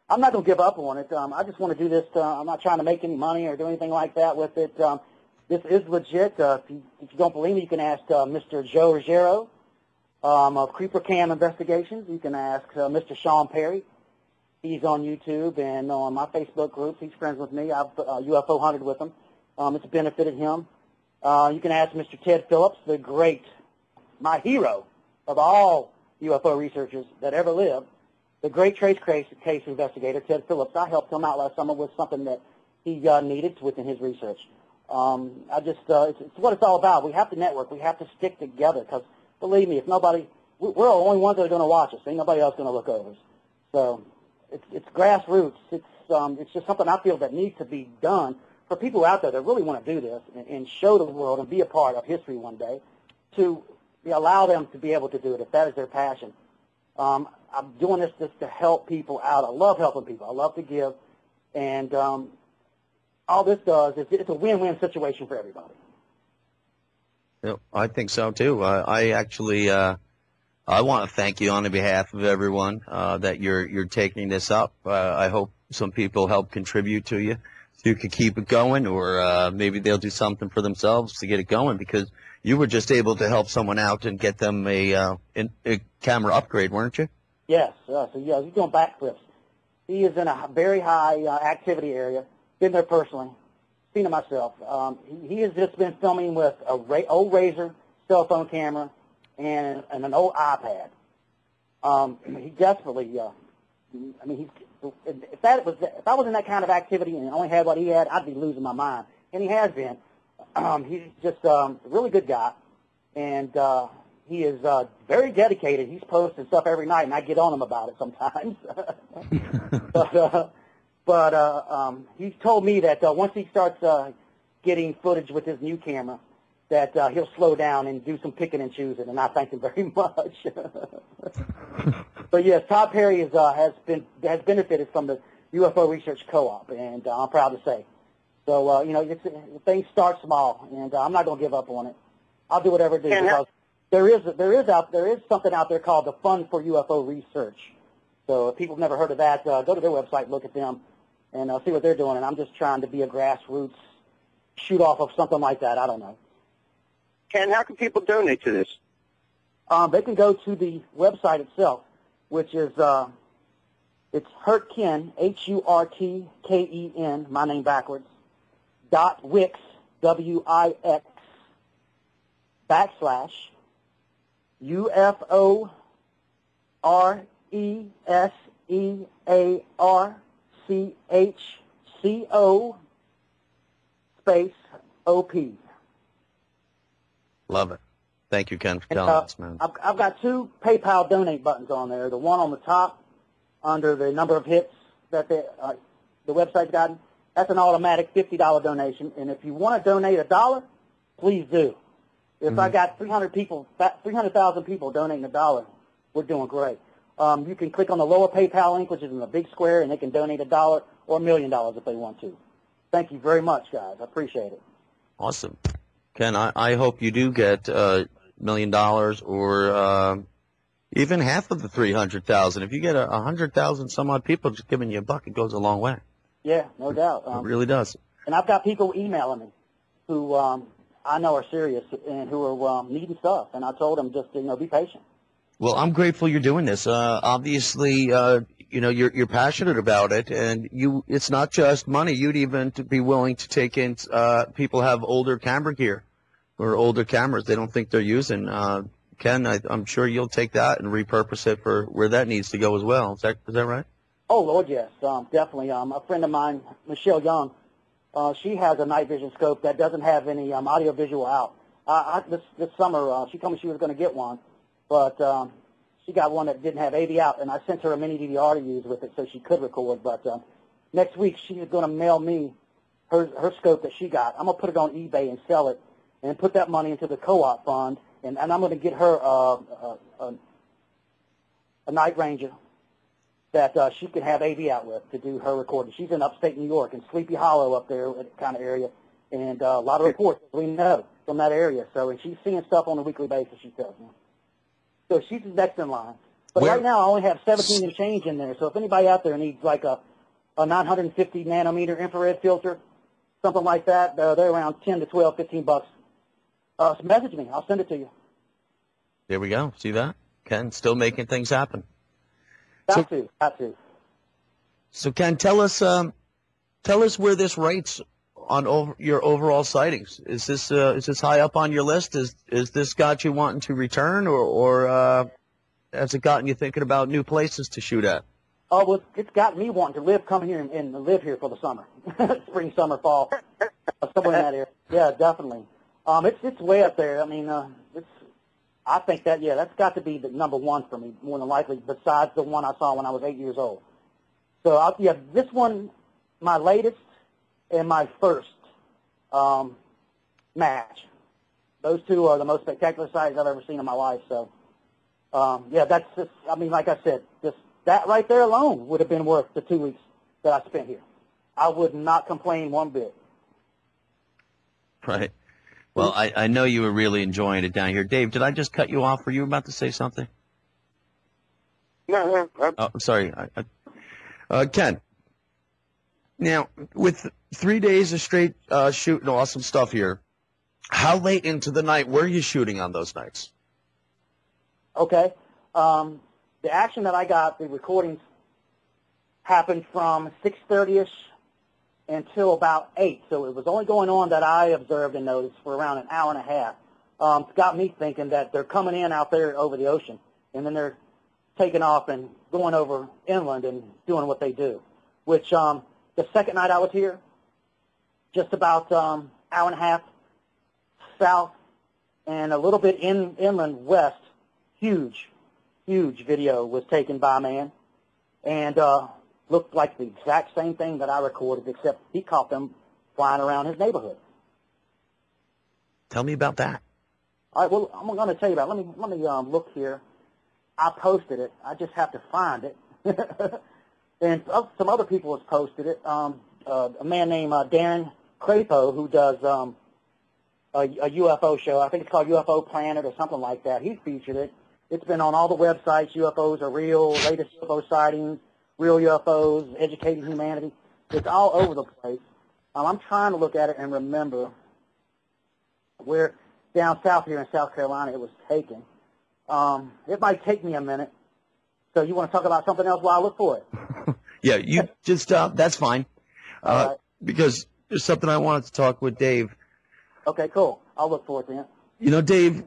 I'm not going to give up on it. I just want to do this. I'm not trying to make any money or do anything like that with it. This is legit. If you don't believe me, you can ask Mr. Joe Ruggiero of Creeper Cam Investigations. You can ask Mr. Sean Perry. He's on YouTube and on my Facebook groups. He's friends with me. I've UFO hunted with him. It's benefited him. You can ask Mr. Ted Phillips, the great, my hero of all UFO researchers that ever lived, the great trace case investigator, Ted Phillips. I helped him out last summer with something that he needed within his research. It's what it's all about. We have to network. We have to stick together because, believe me, if nobody, we're the only ones that are going to watch us. Ain't nobody else going to look over us. So it's grassroots. It's just something I feel that needs to be done for people out there that really want to do this and show the world and be a part of history one day to allow them to be able to do it if that is their passion. I'm doing this just to help people out. I love helping people. I love to give, and all this does is it's a win-win situation for everybody. Yep, I think so too. I actually I want to thank you on the behalf of everyone that you're taking this up. I hope some people help contribute to you so you can keep it going, or maybe they'll do something for themselves to get it going, because you were just able to help someone out and get them a camera upgrade, weren't you? Yes. So yeah, he's doing backflips. He is in a very high activity area. Been there personally. Seen it myself. He has just been filming with a old Razor cell phone camera and an old iPad. He desperately. I mean, if I was in that kind of activity and only had what he had, I'd be losing my mind. And he has been. He's just a really good guy, and he is very dedicated. He's posting stuff every night, and I get on him about it sometimes. But he's told me that once he starts getting footage with his new camera, that he'll slow down and do some picking and choosing, and I thank him very much. But yes, Todd Perry has benefited from the UFO Research Co-op, and I'm proud to say. So things start small, and I'm not going to give up on it. I'll do whatever it is, because there is something out there called the Fund for UFO Research. So if people have never heard of that, go to their website, look at them, and see what they're doing. And I'm just trying to be a grassroots shoot off of something like that. I don't know. Ken, how can people donate to this? They can go to the website itself, which is it's Hurtken, HURTKEN, my name backwards, .wix, WIX, /UFO RESEARCHCO space OP. Love it. Thank you, Ken, for telling us, man. I've got 2 PayPal donate buttons on there. The one on the top under the number of hits that the website's gotten, that's an automatic $50 donation. And if you want to donate $1, please do. If I got 300,000 people donating $1, we're doing great. You can click on the lower PayPal link, which is in the big square, and they can donate $1 or $1 million if they want to. Thank you very much, guys. I appreciate it. Awesome. Ken, I hope you do get $1 million or even half of the 300,000. If you get 100,000 some odd people just giving you $1, it goes a long way. Yeah, no doubt. It really does. And I've got people emailing me who I know are serious and who are needing stuff, and I told them just be patient. Well, I'm grateful you're doing this. Obviously, you're passionate about it, and it's not just money. You'd even be willing to take in people have older camera gear or older cameras they don't think they're using. Ken, I'm sure you'll take that and repurpose it for where that needs to go as well. Is that right? Oh, Lord, yes, definitely. A friend of mine, Michelle Young, she has a night vision scope that doesn't have any audio visual out. This summer, she told me she was going to get one, but she got one that didn't have AV out, and I sent her a mini DVR to use with it so she could record. But next week, she's going to mail me her scope that she got. I'm going to put it on eBay and sell it and put that money into the co-op fund, and I'm going to get her a Night Ranger that she can have AV out with to do her recording. She's in upstate New York, in Sleepy Hollow up there, kind of area, and a lot of reports we know from that area. So, and she's seeing stuff on a weekly basis, she tells me. So she's next in line. But right now I only have 17 and change in there. So if anybody out there needs like a 950 nanometer infrared filter, something like that, they're around 10 to 12, 15 bucks. So message me. I'll send it to you. There we go. See that? Ken, still making things happen. Got to. So Ken, tell us where this rates on your overall sightings. Is this high up on your list? Is this got you wanting to return, or has it gotten you thinking about new places to shoot at? Oh, well, it's got me wanting to come here and live here for the summer, spring, summer, fall, somewhere in that area. Yeah, definitely. It's way up there. I mean, I think that's got to be the number one for me, more than likely, besides the one I saw when I was 8 years old. So, this one, my latest and my first match. those two are the most spectacular sightings I've ever seen in my life. So, yeah, that's just, I mean, like I said, just that right there alone would have been worth the 2 weeks that I spent here. I would not complain one bit. Right. Well, I know you were really enjoying it down here. Dave, did I just cut you off? Were you about to say something? No. Oh, I'm sorry. Ken, now, with 3 days of straight shooting awesome stuff here, how late into the night were you shooting on those nights? Okay. The action that I got, the recordings, happened from 6:30ish until about 8. So it was only going on that I observed and noticed for around an hour and a half. It's got me thinking that they're coming in out there over the ocean, and then they're taking off and going over inland and doing what they do. Which the second night I was here, just about hour and a half south and a little bit inland west, huge video was taken by a man, and looked like the exact same thing that I recorded, except he caught them flying around his neighborhood. Tell me about that. All right, well, I'm going to tell you about it. Let me look here. I posted it. I just have to find it. And some other people have posted it. A man named Darren Crapo, who does a UFO show. I think it's called U.F.O. Planet or something like that. He featured it. It's been on all the websites. UFOs are real, latest UFO sightings, real UFOs, educating humanity. It's all over the place. I'm trying to look at it and remember where down south here in South Carolina it was taken. It might take me a minute. So you want to talk about something else while I look for it? Yeah, you just that's fine. Right. Because there's something I wanted to talk with Dave. Okay, cool. I'll look for it then. You know, Dave,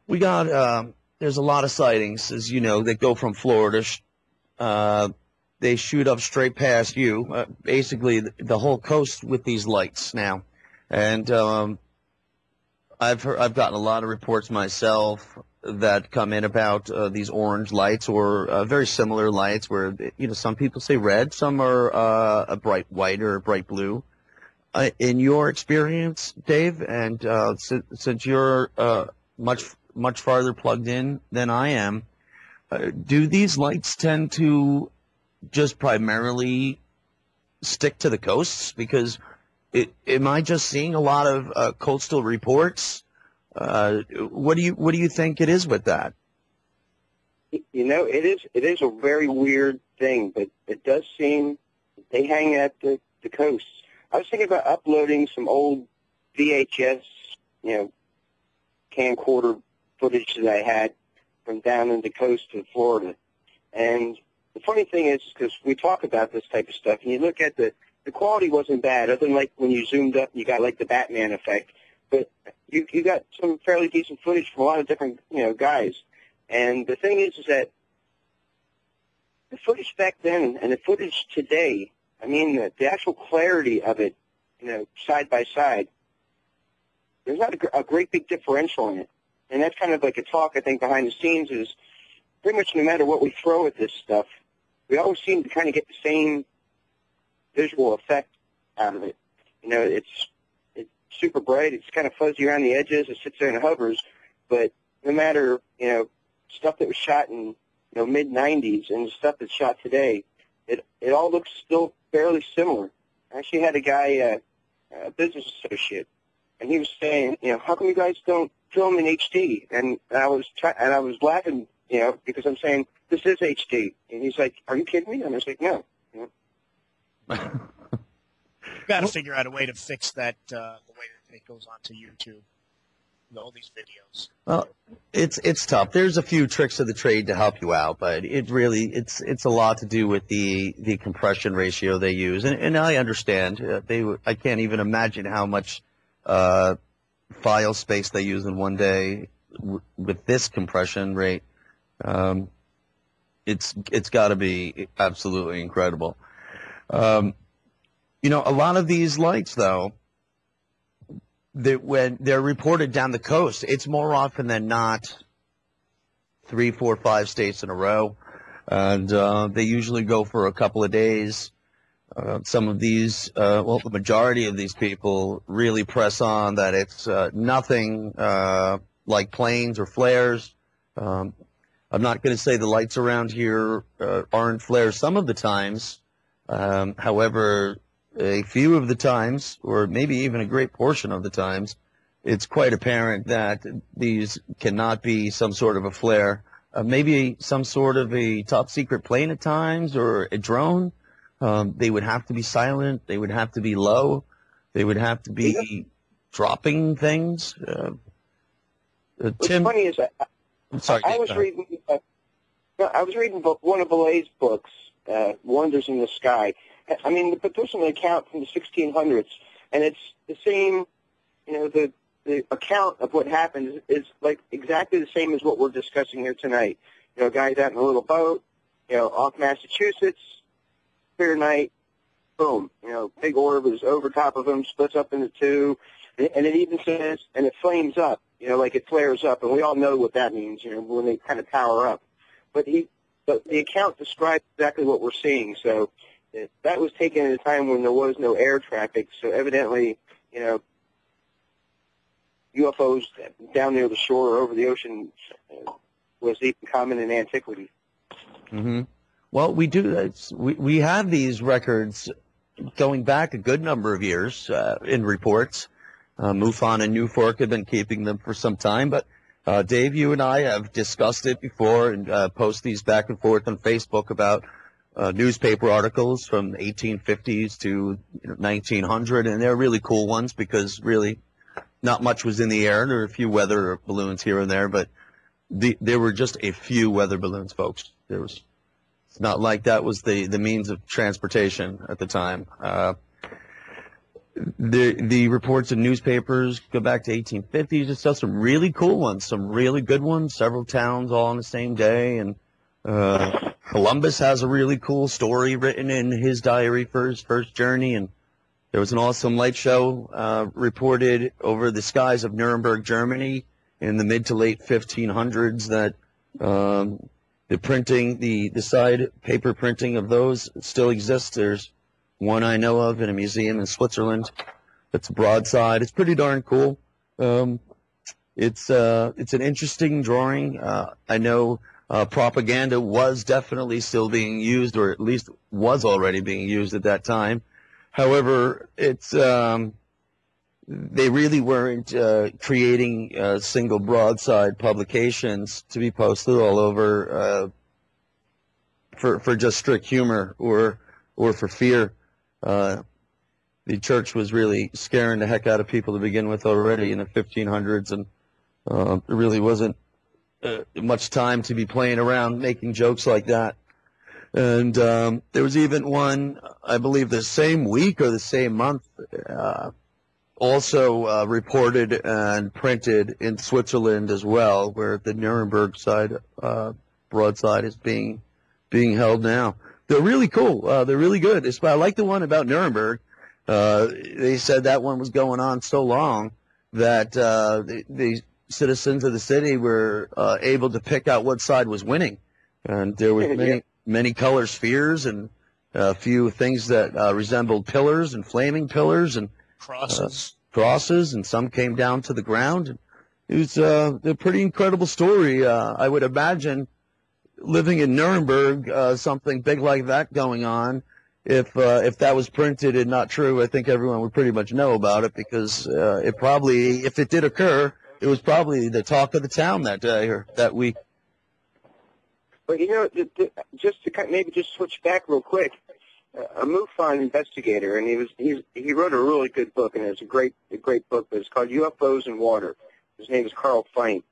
we got there's a lot of sightings, as you know, that go from Florida. They shoot up straight past you, basically the whole coast with these lights now. And I've gotten a lot of reports myself that come in about these orange lights or very similar lights where, you know, some people say red, some are a bright white or a bright blue. In your experience, Dave, and since you're much farther plugged in than I am, do these lights tend to just primarily stick to the coasts? Because am I just seeing a lot of coastal reports? What do you think it is with that? You know, it is a very weird thing, but it does seem they hang at the coasts. I was thinking about uploading some old VHS, you know, camcorder footage that I had from down in the coast of Florida. And the funny thing is, because we talk about this type of stuff, and you look at the quality wasn't bad, other than like when you zoomed up, you got like the Batman effect. But you got some fairly decent footage from a lot of different, you know, guys. And the thing is that the footage back then and the footage today, I mean, the actual clarity of it, you know, side by side, there's not a great big differential in it. And that's kind of like a talk, I think, behind the scenes is pretty much no matter what we throw at this stuff, we always seem to kind of get the same visual effect out of it. You know, it's super bright. It's kind of fuzzy around the edges. It sits there and hovers. But no matter, you know, stuff that was shot in, you know, mid-'90s and stuff that's shot today, it all looks still fairly similar. I actually had a guy, a business associate, and he was saying, you know, how come you guys don't film in HD? And I was laughing, you know, because I'm saying this is HD, and he's like, are you kidding me? And I was like, no. You know? You've got to figure out a way to fix that the way that it goes onto YouTube. All these videos. Well, it's tough. There's a few tricks of the trade to help you out, but it's a lot to do with the compression ratio they use, and I understand. I can't even imagine how much file space they use in one day with this compression rate. It's got to be absolutely incredible. You know, a lot of these lights, though, when they're reported down the coast, it's more often than not 3, 4, 5 states in a row, and they usually go for a couple of days. Some of these, well, the majority of these people really press on that it's nothing like planes or flares. I'm not going to say the lights around here aren't flares some of the times. However, a few of the times, or maybe even a great portion of the times, it's quite apparent that these cannot be some sort of a flare. Maybe some sort of a top secret plane at times, or a drone. They would have to be silent. They would have to be low. They would have to be dropping things. What's Tim, funny is I'm sorry, I was reading one of Bellay's books, Wonders in the Sky. I mean, but there's an account from the 1600s, and it's the same. You know, the account of what happened is like exactly the same as what we're discussing here tonight. You know, guys out in a little boat, you know, off Massachusetts, clear night, boom. You know, big orb is over top of them, splits up into two, and it even says, and it flames up. You know, like it flares up, and we all know what that means. You know, when they kind of power up. But the account describes exactly what we're seeing. So that was taken at a time when there was no air traffic. So evidently, you know, UFOs down near the shore or over the ocean was even common in antiquity. Mm-hmm. Well, we do. We have these records going back a good number of years in reports. MUFON and Newfork have been keeping them for some time, but Dave, you and I have discussed it before and post these back and forth on Facebook about newspaper articles from the 1850s to 1900, and they're really cool ones because really not much was in the air. There were a few weather balloons here and there, but there were just a few weather balloons, folks. It's not like that was the means of transportation at the time. The reports in newspapers go back to 1850s. Just saw some really cool ones, some really good ones, several towns all on the same day. And Columbus has a really cool story written in his diary for his first journey. And there was an awesome light show reported over the skies of Nuremberg, Germany in the mid to late 1500s that the printing, the side paper printing of those still exists. There's one I know of in a museum in Switzerland. It's a broadside. It's pretty darn cool. It's an interesting drawing. I know propaganda was definitely still being used, or at least was already being used at that time. However, it's they really weren't creating single broadside publications to be posted all over for just strict humor or for fear. The church was really scaring the heck out of people to begin with already in the 1500s, and there really wasn't much time to be playing around making jokes like that. And there was even one, I believe the same week or the same month, also reported and printed in Switzerland as well, where the Nuremberg side broadside is being held now. They're really cool. They're really good. I like the one about Nuremberg. They said that one was going on so long that the citizens of the city were able to pick out what side was winning. And there were many color spheres and a few things that resembled pillars and flaming pillars and crosses, and some came down to the ground. It was a pretty incredible story. I would imagine living in Nuremberg, something big like that going on. If that was printed and not true, I think everyone would pretty much know about it, because it probably, if it did occur, it was probably the talk of the town that day or that week. But you know, just to maybe just switch back real quick, a MUFON investigator, and he wrote a really good book, and it's a great book. But it's called U.F.Os in Water. His name is Carl Fein,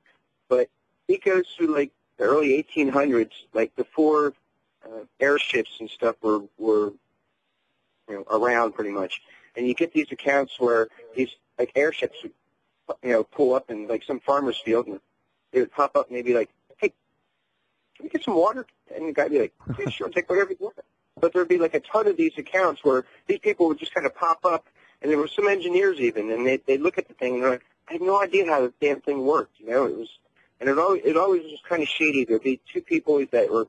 but he goes through like the early 1800s, like before airships and stuff were around pretty much, and you get these accounts where these like airships would pull up in like some farmer's field, and they would pop up maybe like, hey, can we get some water? And the guy would be like, okay, sure, take whatever you want. But there'd be like a ton of these accounts where these people would just kind of pop up, and there were some engineers even, and they'd look at the thing and they're like, I had no idea how the damn thing worked. It always was kind of shady. There'd be two people that were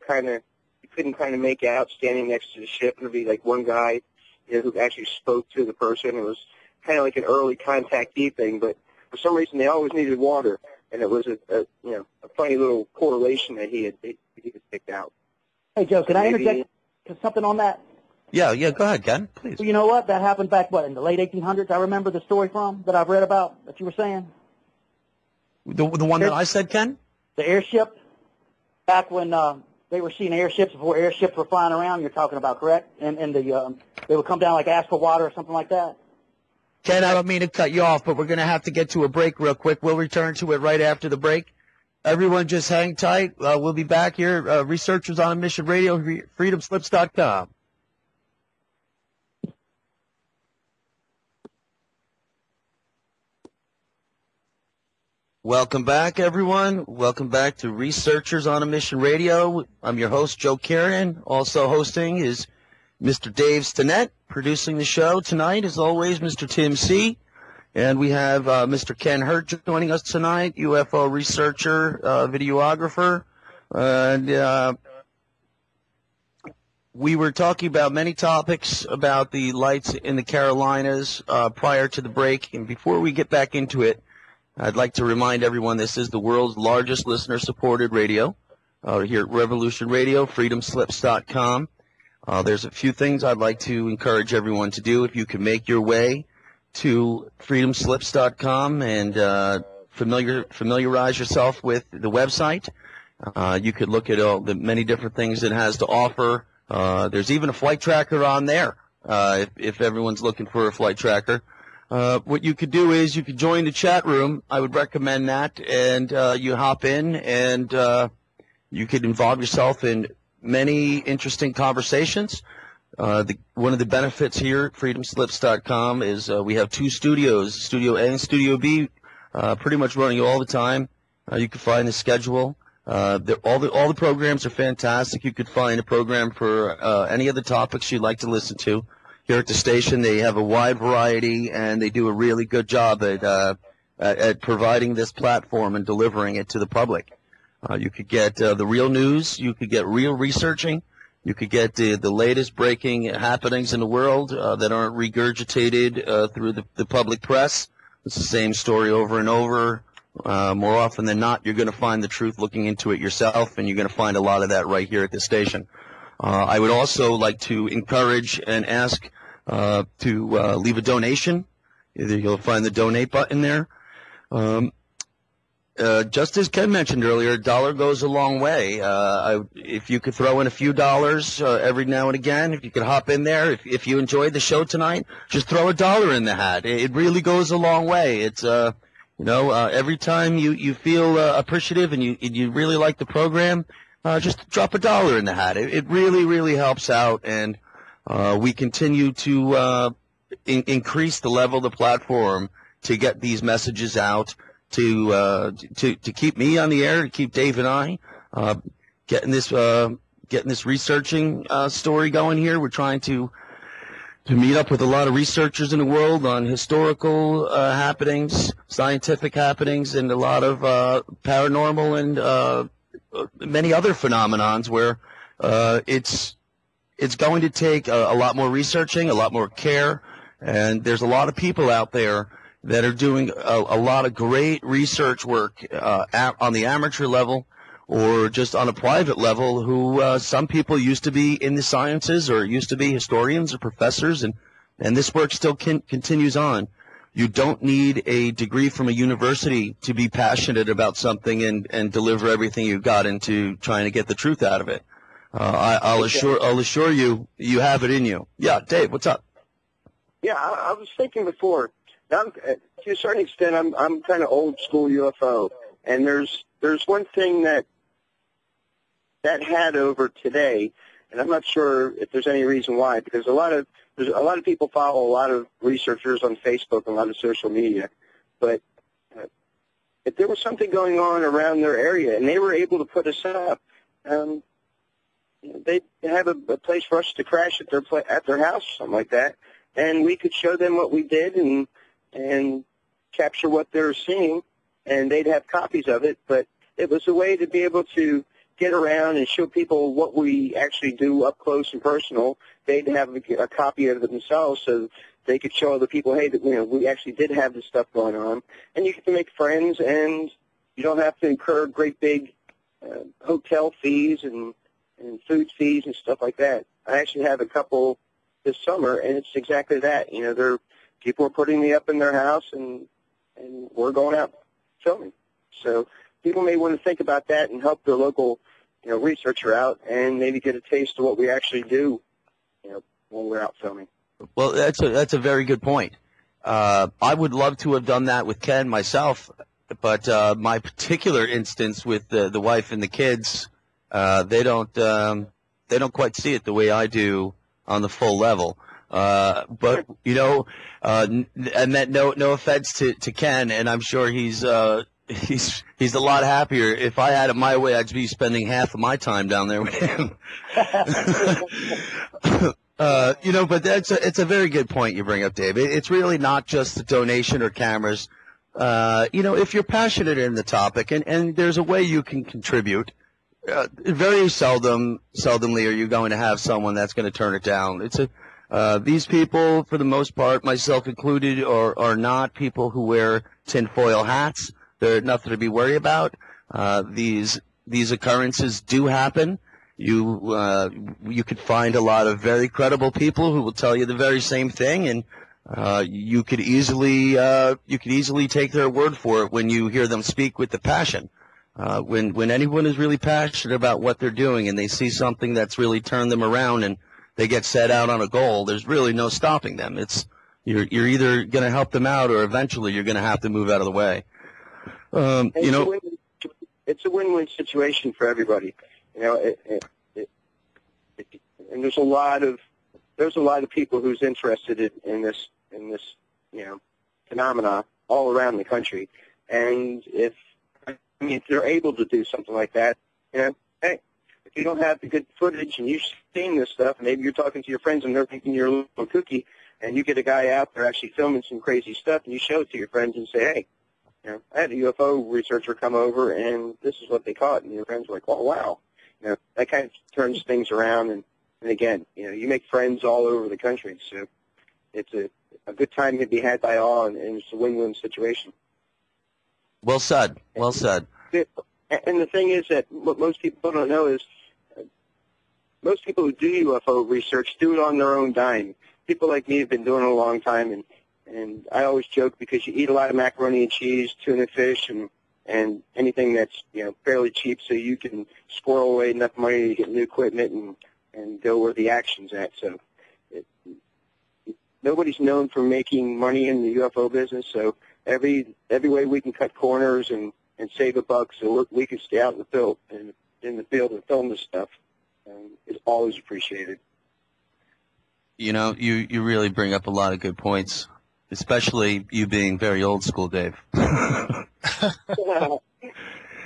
you couldn't kind of make out standing next to the ship, and there'd be like one guy who actually spoke to the person. It was kind of like an early contactee thing, but for some reason they always needed water, and it was a funny little correlation that he had picked out. Hey, Joe, can I interject something on that? Yeah, go ahead, Ken, please. Well, you know what? That happened back, in the late 1800s? I remember the story that I've read about that you were saying. The one that I said, Ken? The airship, back when they were seeing airships before airships were flying around, you're talking about, correct? And they would come down like ask for water or something like that? Ken, I don't mean to cut you off, but we're going to have to get to a break real quick. We'll return to it right after the break. Everyone just hang tight. We'll be back here. Researchers on a Mission Radio, freedomslips.com. Welcome back, everyone. Welcome back to Researchers on a Mission Radio. I'm your host, Joe Kieran. Also hosting is Mr. Dave Stinnett. Producing the show tonight, as always, Mr. Tim C. And we have Mr. Ken Hurt joining us tonight, UFO researcher, videographer. And we were talking about many topics about the lights in the Carolinas prior to the break. And before we get back into it, I'd like to remind everyone this is the world's largest listener-supported radio here at Revolution Radio, freedomslips.com. There's a few things I'd like to encourage everyone to do. If you can make your way to freedomslips.com and familiarize yourself with the website, you could look at all the many different things it has to offer. There's even a flight tracker on there if everyone's looking for a flight tracker. What you could do is you could join the chat room. I would recommend that, and you hop in, and you could involve yourself in many interesting conversations. One of the benefits here at freedomslips.com is we have two studios, Studio A and Studio B, pretty much running all the time. You can find the schedule. All the programs are fantastic. You could find a program for any of the topics you'd like to listen to. Here at the station, they have a wide variety, and they do a really good job at providing this platform and delivering it to the public. You could get the real news. You could get real researching. You could get the latest breaking happenings in the world that aren't regurgitated through the public press. It's the same story over and over. More often than not, you're going to find the truth looking into it yourself, and you're going to find a lot of that right here at the station. I would also like to encourage and ask to leave a donation. You'll find the donate button there. Just as Ken mentioned earlier, a dollar goes a long way. If you could throw in a few dollars every now and again, if you could hop in there, if you enjoyed the show tonight, just throw a dollar in the hat. It really goes a long way. It's every time you feel appreciative and you really like the program, just drop a dollar in the hat. It really, really helps out, and we continue to increase the level of the platform to get these messages out, to keep me on the air, to keep Dave and I getting this researching story going here. We're trying to meet up with a lot of researchers in the world on historical happenings, scientific happenings, and a lot of paranormal and many other phenomenons where it's going to take a lot more researching, a lot more care, and there's a lot of people out there that are doing a lot of great research work on the amateur level or just on a private level who some people used to be in the sciences or used to be historians or professors, and this work still continues on. You don't need a degree from a university to be passionate about something and deliver everything you've got into trying to get the truth out of it. I'll assure you, you have it in you. Yeah, Dave, what's up? Yeah, I was thinking before. To a certain extent, I'm kind of old school UFO, and there's one thing that had over today, and I'm not sure if there's any reason why, because a lot of people follow a lot of researchers on Facebook and a lot of social media, but if there was something going on around their area and they were able to put us up, they'd have a place for us to crash at their house, something like that, and we could show them what we did and capture what they're seeing, and they'd have copies of it. But it was a way to be able to get around and show people what we actually do up close and personal, they'd have a copy of it themselves so they could show other people, hey, that, we actually did have this stuff going on. And you get to make friends, and you don't have to incur great big hotel fees and food fees and stuff like that. I actually have a couple this summer, and it's exactly that. People are putting me up in their house, and we're going out filming. So people may want to think about that and help their local, researcher out, and maybe get a taste of what we actually do, when we're out filming. Well, that's a very good point. I would love to have done that with Ken myself, but my particular instance with the wife and the kids, they don't quite see it the way I do on the full level. But and that no offense to Ken, and I'm sure he's a lot happier. If I had it my way, I'd be spending half of my time down there with him. But it's a very good point you bring up, Dave. It's really not just the donation or cameras. If you're passionate in the topic, and there's a way you can contribute, very seldomly are you going to have someone that's going to turn it down. These people, for the most part, myself included, are not people who wear tinfoil hats. They're nothing to be worried about. These occurrences do happen. You could find a lot of very credible people who will tell you the very same thing, and you could easily take their word for it when you hear them speak with the passion. When anyone is really passionate about what they're doing and they see something that's really turned them around and they get set out on a goal, there's really no stopping them. You're either going to help them out, or eventually you're going to have to move out of the way. It's a win-win situation for everybody. And there's a lot of people who's interested in this phenomena all around the country. And if they're able to do something like that, hey, if you don't have the good footage and you've seen this stuff, maybe you're talking to your friends and they're thinking you're a little kooky, and you get a guy out there actually filming some crazy stuff, and you show it to your friends and say, hey, I had a UFO researcher come over, and this is what they caught, and your friends are like, oh, wow. That kind of turns things around, and again, you make friends all over the country, so it's a good time to be had by all, and it's a win-win situation. Well said. Well said. And the thing is that what most people don't know is most people who do UFO research do it on their own dime. People like me have been doing it a long time, and I always joke because you eat a lot of macaroni and cheese, tuna fish, and anything that's fairly cheap, so you can squirrel away enough money to get new equipment and go where the action's at. So nobody's known for making money in the UFO business, so every way we can cut corners and save a buck so we can stay out in the field and film this stuff is always appreciated. You really bring up a lot of good points, especially you being very old school, Dave.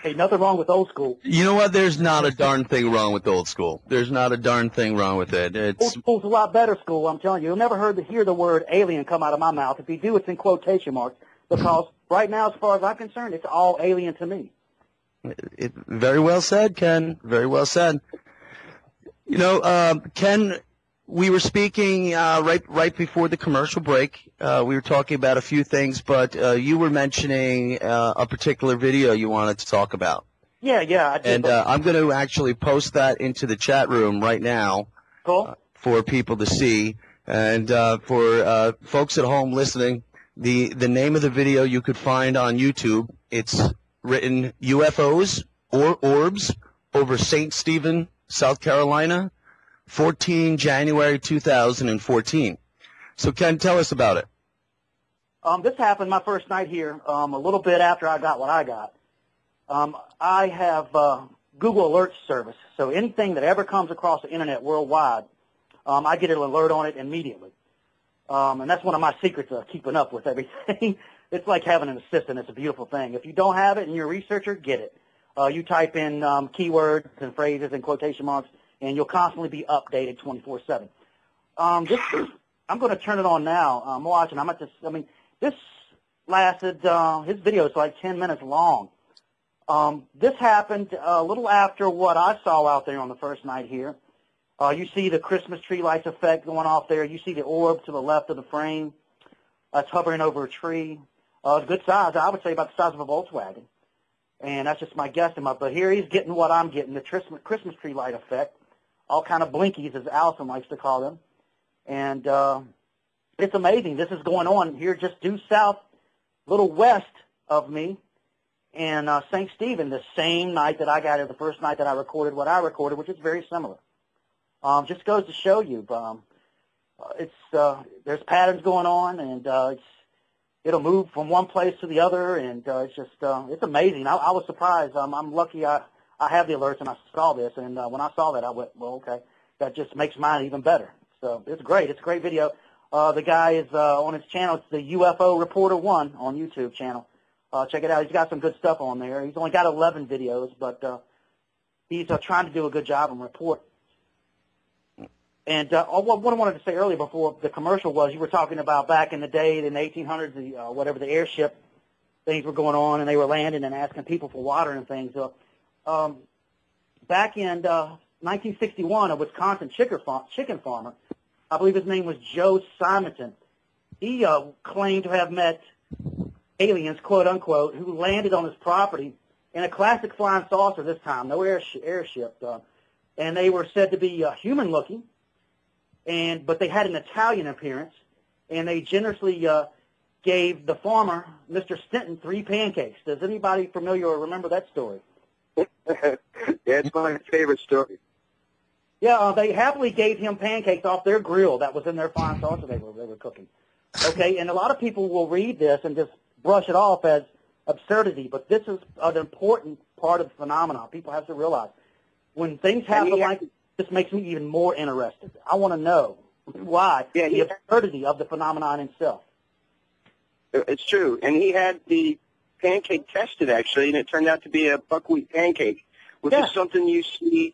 Hey, nothing wrong with old school. You know what? There's not a darn thing wrong with old school. There's not a darn thing wrong with it. Old school's a lot better school, I'm telling you. You'll never hear the word alien come out of my mouth. If you do, it's in quotation marks, because right now, as far as I'm concerned, it's all alien to me. Very well said, Ken. Very well said. Ken, we were speaking right before the commercial break. We were talking about a few things, but you were mentioning a particular video you wanted to talk about. Yeah, I did. And I'm going to actually post that into the chat room right now. Cool. For people to see. And for folks at home listening, the name of the video you could find on YouTube, it's written UFOs or Orbs over St. Stephen, South Carolina, 14 January 2014. So, Ken, tell us about it. This happened my first night here, a little bit after I got what I got. I have Google Alert service, so anything that ever comes across the Internet worldwide, I get an alert on it immediately. And that's one of my secrets of keeping up with everything. It's like having an assistant. It's a beautiful thing. If you don't have it and you're a researcher, get it. You type in keywords and phrases and quotation marks, and you'll constantly be updated 24/7. I'm going to turn it on now. I'm watching. This lasted, his video is like 10 minutes long. This happened a little after what I saw out there on the first night here. You see the Christmas tree lights effect going off there. You see the orb to the left of the frame. It's hovering over a tree. It's a good size. I would say about the size of a Volkswagen. And that's just my guesstimate. But here he's getting what I'm getting, the Christmas tree light effect. All kind of blinkies, as Allison likes to call them. And it's amazing. This is going on here just due south, a little west of me, in St. Stephen, the same night that I got here, the first night that I recorded what I recorded, which is very similar. Just goes to show you, there's patterns going on, and it'll move from one place to the other, and it's amazing. I was surprised. I'm lucky I have the alerts, and I saw this, and when I saw that, I went, well, okay, that just makes mine even better. So it's great. It's a great video. The guy is on his channel. It's the U.F.O. Reporter 1 on YouTube channel. Check it out. He's got some good stuff on there. He's only got 11 videos, but he's trying to do a good job and report. And what I wanted to say earlier before the commercial was, you were talking about back in the day, in the 1800s, the airship things were going on, and they were landing and asking people for water and things. Back in 1961, a Wisconsin chicken farmer, I believe his name was Joe Simonton, he claimed to have met aliens, quote unquote, who landed on his property in a classic flying saucer this time, no airship, and they were said to be human looking. But they had an Italian appearance, and they generously gave the farmer, Mr. Stinton, 3 pancakes. Does anybody familiar or remember that story? Yeah, it's my favorite story. Yeah, they happily gave him pancakes off their grill that was in their fine saucer they were cooking. Okay, and a lot of people will read this and just brush it off as absurdity, but this is an important part of the phenomenon. People have to realize when things happen like this makes me even more interested. I want to know why, the absurdity of the phenomenon itself. It's true. And he had the pancake tested, actually, and it turned out to be a buckwheat pancake, which is something you see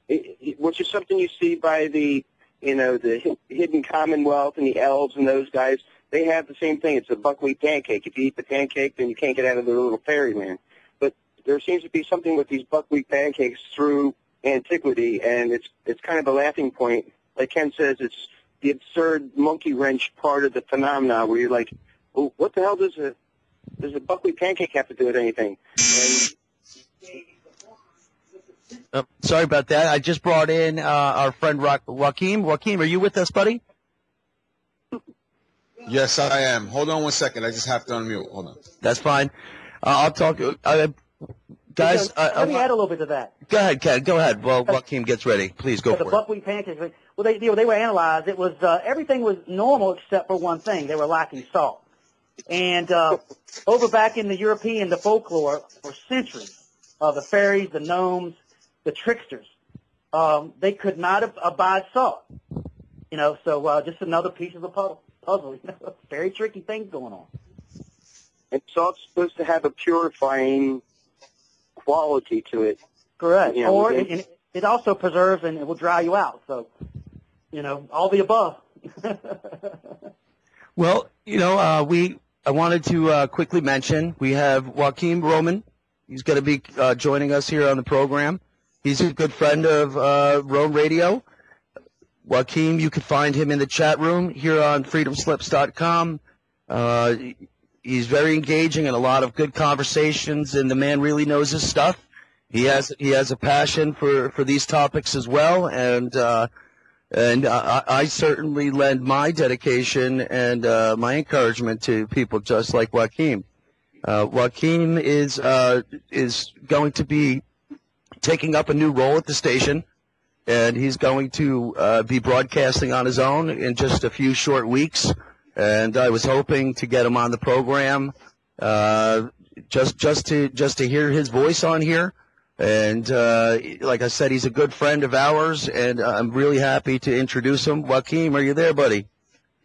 by the, the hidden Commonwealth and the elves and those guys. They have the same thing. It's a buckwheat pancake. If you eat the pancake, then you can't get out of the little fairyland. But there seems to be something with these buckwheat pancakes through antiquity, and it's kind of a laughing point. Like Ken says, it's the absurd monkey wrench part of the phenomena where you're like, well, what the hell does a buckwheat pancake have to do with anything? And sorry about that. I just brought in our friend Joaquim. Joaquim, are you with us, buddy? Yes, I am. Hold on 1 second. I just have to unmute. Hold on. That's fine. I'll talk. Guys, let me add a little bit to that. Go ahead, Ken. Go ahead. Well, Joaquim gets ready. Please go for it. The buckwheat pancakes. Well, they were analyzed. It was everything was normal except for one thing. They were lacking salt. And over back in the European, the folklore for centuries, the fairies, the gnomes, the tricksters, they could not abide salt. So just another piece of the puzzle. Very tricky things going on. And salt's supposed to have a purifying quality to it. Correct. Or it also preserves and it will dry you out. So, all the above. Well, I wanted to quickly mention we have Joaquim Roman. He's going to be joining us here on the program. He's a good friend of R.O.A.M Radio. Joaquim, you can find him in the chat room here on freedomslips.com. He's very engaging and a lot of good conversations, and the man really knows his stuff. He has a passion for these topics as well, and I certainly lend my dedication and my encouragement to people just like Joaquim. Joaquim is going to be taking up a new role at the station, and he's going to be broadcasting on his own in just a few short weeks. And I was hoping to get him on the program, just to hear his voice on here. And like I said, he's a good friend of ours, and I'm really happy to introduce him. Joaquim, are you there, buddy?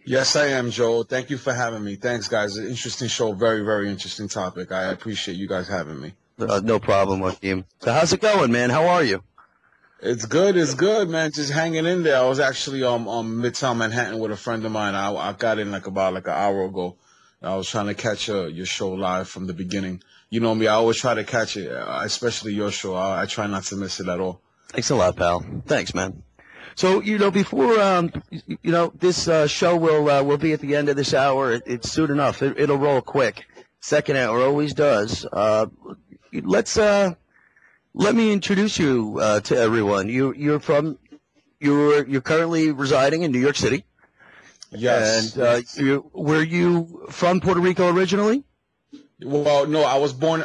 Yes, I am, Joe. Thank you for having me. Thanks, guys. Interesting show. Very, very interesting topic. I appreciate you guys having me. No problem, Joaquim. So how's it going, man? How are you? It's good, man. Just hanging in there. I was actually on Midtown Manhattan with a friend of mine. I got in about an hour ago. I was trying to catch your show live from the beginning. You know me, I always try to catch it, especially your show. I try not to miss it at all. Thanks a lot, pal. Thanks, man. So, before, this show will be at the end of this hour. It's soon enough. It'll roll quick. Second hour always does. Let me introduce you to everyone. You're currently residing in New York City. Yes. And were you from Puerto Rico originally? Well, no, I was born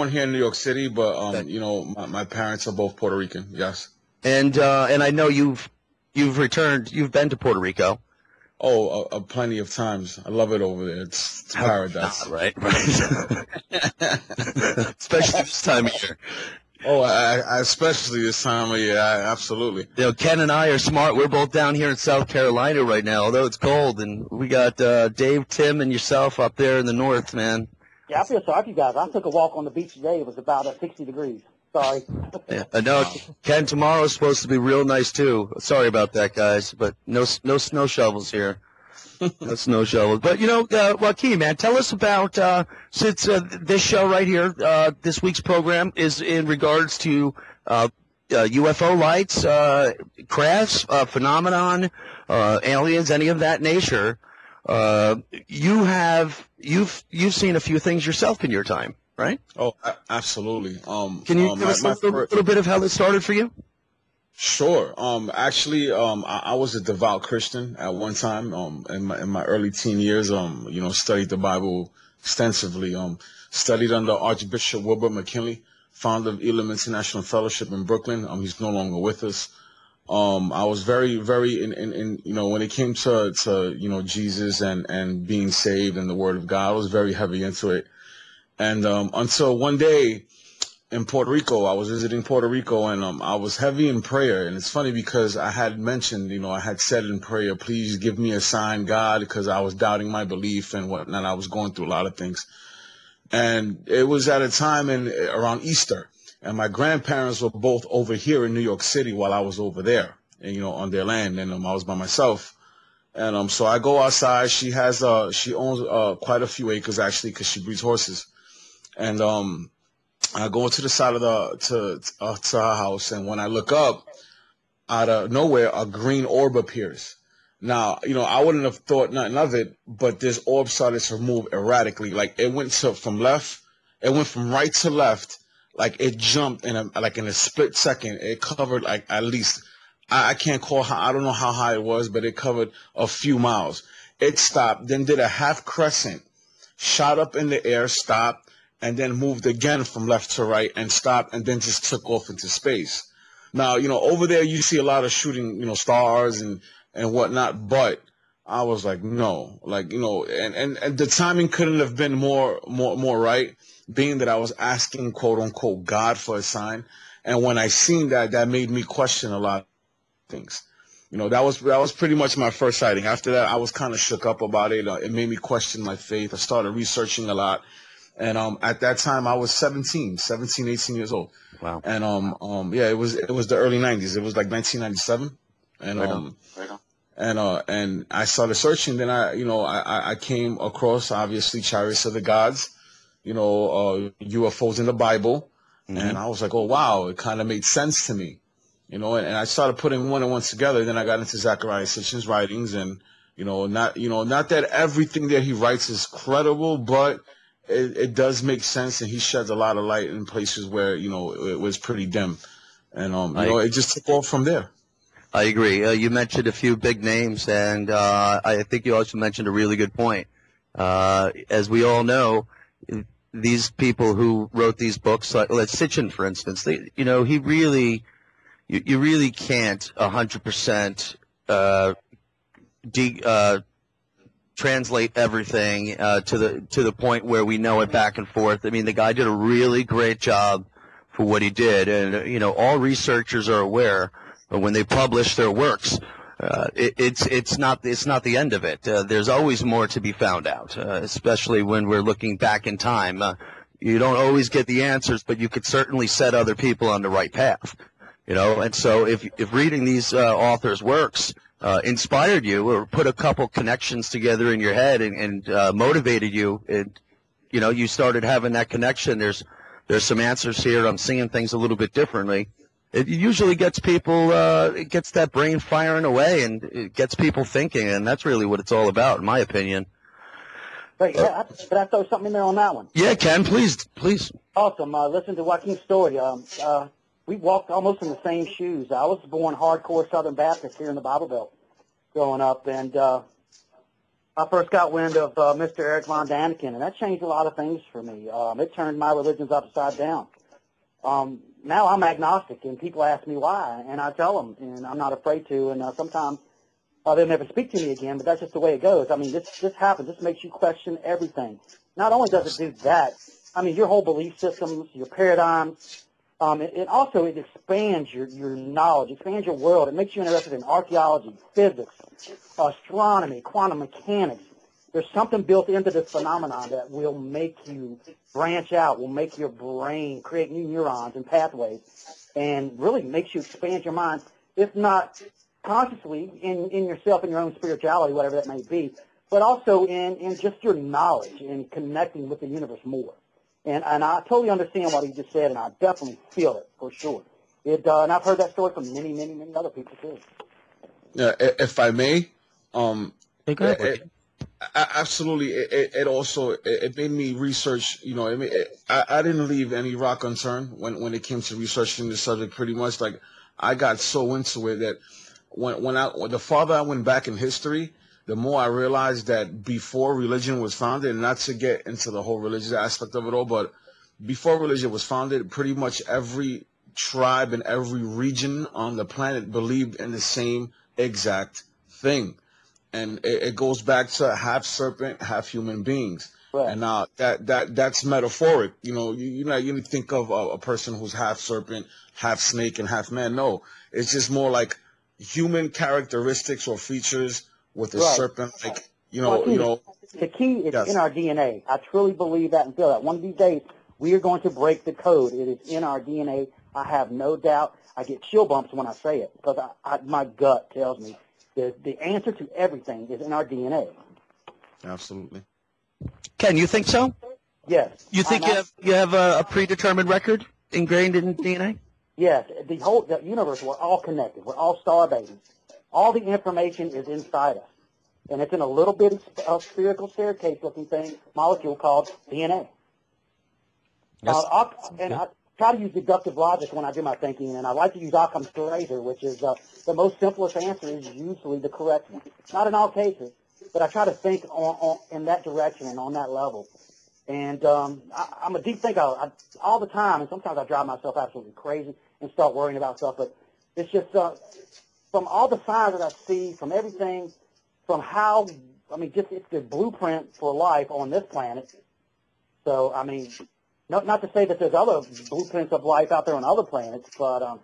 here in New York City, but my parents are both Puerto Rican. Yes. And I know you've returned. You've been to Puerto Rico. Oh, plenty of times. I love it over there. It's paradise. Right. Especially this time of year. Oh, I especially this time of year. Absolutely. Ken and I are smart. We're both down here in South Carolina right now, although it's cold, and we got Dave, Tim, and yourself up there in the north, man. Yeah, I feel sorry for you guys. I took a walk on the beach today. It was about 60 degrees. Sorry. Yeah, I know. Ken, tomorrow's supposed to be real nice too. Sorry about that, guys, but no snow shovels here. No snow shovels. But Joaquin, man, tell us about since this show right here, this week's program is in regards to UFO lights, crafts, phenomenon, aliens, any of that nature. You've seen a few things yourself in your time, right? Oh, absolutely. Can you give us a little bit of how this started for you? Sure. Actually, I was a devout Christian at one time. In my early teen years, studied the Bible extensively. Studied under Archbishop Wilbur McKinley, founder of Elam International Fellowship in Brooklyn. He's no longer with us. I was very, very in when it came to Jesus and being saved and the Word of God, I was very heavy into it. And until one day in Puerto Rico, I was visiting Puerto Rico, and I was heavy in prayer. And it's funny because I had mentioned, I had said in prayer, please give me a sign, God, because I was doubting my belief and whatnot. I was going through a lot of things. And it was at a time around Easter. And my grandparents were both over here in New York City while I was over there, and, on their land. And I was by myself. And so I go outside. She owns quite a few acres, actually, because she breeds horses. And I go into the side of to her house, and when I look up, out of nowhere, a green orb appears. Now, I wouldn't have thought nothing of it, but this orb started to move erratically. Like it went from right to left, like it jumped in a split second. It covered like at least, I can't call how, I don't know how high it was, but it covered a few miles. It stopped, then did a half crescent, shot up in the air, stopped, and then moved again from left to right and stopped, and then just took off into space. Now, over there you see a lot of shooting, stars and whatnot, but I was like, no, like, and the timing couldn't have been more right, being that I was asking, quote unquote, God for a sign. And when I seen that made me question a lot of things. That was pretty much my first sighting. After that, I was kind of shook up about it. It made me question my faith. I started researching a lot. And at that time, I was 17, 18 years old. Wow. And it was the early 90s. It was like 1997. And and I started searching. Then I came across, obviously, Chariots of the Gods, UFOs in the Bible. Mm-hmm. And I was like, oh, wow, it kind of made sense to me. And I started putting one and one together. Then I got into Zecharia Sitchin's writings, and not that everything that he writes is credible, but it does make sense, and he sheds a lot of light in places where it was pretty dim, and it just took off from there. I agree. You mentioned a few big names, and I think you also mentioned a really good point. As we all know, these people who wrote these books, like Sitchin, for instance, you really can't 100% translate everything to the point where we know it back and forth. I mean, the guy did a really great job for what he did, and all researchers are aware when they publish their works, it's not the end of it. There's always more to be found out, especially when we're looking back in time. You don't always get the answers, but you could certainly set other people on the right path. And so if reading these authors' works inspired you or put a couple connections together in your head and motivated you, you started having that connection. There's some answers here. I'm seeing things a little bit differently. it usually gets people, it gets that brain firing away, and it gets people thinking, and that's really what it's all about, in my opinion. But yeah, could I throw something in there on that one? Yeah, Ken, please. Awesome. Listen to Joaquin's story. We walked almost in the same shoes. I was born hardcore Southern Baptist here in the Bible Belt growing up, and I first got wind of Mr. Eric Von Daniken, and that changed a lot of things for me. It turned my religions upside down. Now I'm agnostic, and people ask me why, and I tell them, and I'm not afraid to, and sometimes they'll never speak to me again, but that's just the way it goes. I mean, this happens. This makes you question everything. Not only does it do that, I mean, your whole belief systems, your paradigms, it also expands your knowledge, expands your world. It makes you interested in archaeology, physics, astronomy, quantum mechanics. There's something built into this phenomenon that will make you branch out, will make your brain create new neurons and pathways, and really makes you expand your mind, if not consciously in yourself and your own spirituality, whatever that may be, but also in just your knowledge and connecting with the universe more. And I totally understand what he just said, and I definitely feel it for sure. And I've heard that story from many, many, many other people too. Yeah, if I may, Absolutely. It also made me research. You know, I didn't leave any rock unturned when it came to researching the subject. Pretty much, like I got so into it that when the farther I went back in history, the more I realized that before religion was founded, and not to get into the whole religious aspect of it all, but before religion was founded, pretty much every tribe and every region on the planet believed in the same exact thing. And it goes back to half serpent, half human beings. Right. And now that's metaphoric. You know, you think of a person who's half serpent, half snake, and half man. No, it's just more like human characteristics or features with a serpent, like the key is in our DNA. I truly believe that and feel that. One of these days, we are going to break the code. It is in our DNA. I have no doubt. I get chill bumps when I say it because my gut tells me the answer to everything is in our DNA. Absolutely. Ken, you think so? Yes. You think you have a predetermined record ingrained in DNA? Yes. The universe, we're all connected. We're all star babies. All the information is inside us. And it's in a little bitty spherical staircase-looking thing, molecule called DNA. Yes. I try to use deductive logic when I do my thinking, and I like to use Occam's razor, which is the most simplest answer is usually the correct one. Not in all cases, but I try to think in that direction and on that level. And I'm a deep thinker all the time, and sometimes I drive myself absolutely crazy and start worrying about stuff, but it's just from all the signs that I see, from everything, from how, it's the blueprint for life on this planet. So, not to say that there's other blueprints of life out there on other planets, but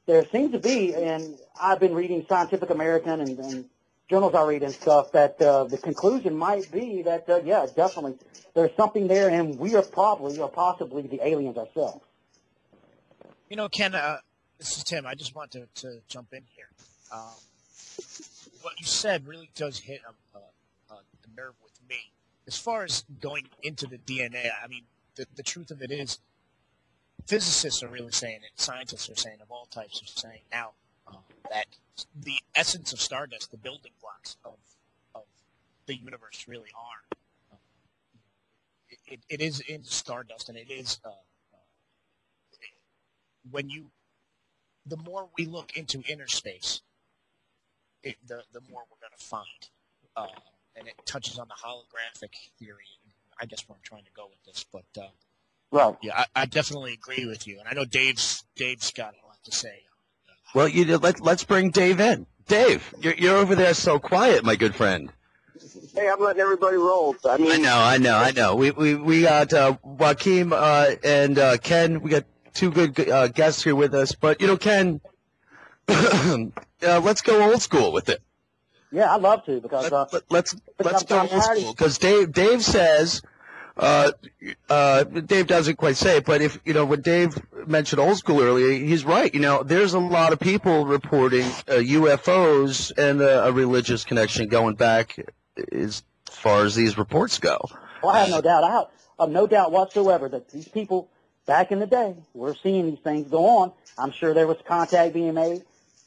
there seems to be, and I've been reading Scientific American and journals I read and stuff, that the conclusion might be that, definitely, there's something there, and we are probably or possibly the aliens ourselves. You know, Ken, this is Tim. I just want to jump in here. What you said really does hit the nerve with me. As far as going into the DNA, the truth of it is, physicists are really saying it, scientists are saying, of all types, are saying now that the essence of stardust, the building blocks of the universe really are. It is in stardust, and it is the more we look into inner space, the more we're going to find. And it touches on the holographic theory. I guess where I'm trying to go with this, but right. Yeah, I definitely agree with you, and I know Dave's got a lot to say. Well, let's bring Dave in. Dave, you're over there so quiet, my good friend. Hey, I'm letting everybody roll. I know. We got Joaquin and Ken. We got two good guests here with us, but Ken, let's go old school with it. Yeah, I'd love to because let's go old school because Dave says Dave doesn't quite say it, but if when Dave mentioned old school earlier, he's right. There's a lot of people reporting UFOs and a religious connection going back as far as these reports go. Well, I have no doubt. I have no doubt whatsoever that these people back in the day, we're seeing these things go on. I'm sure there was contact being made,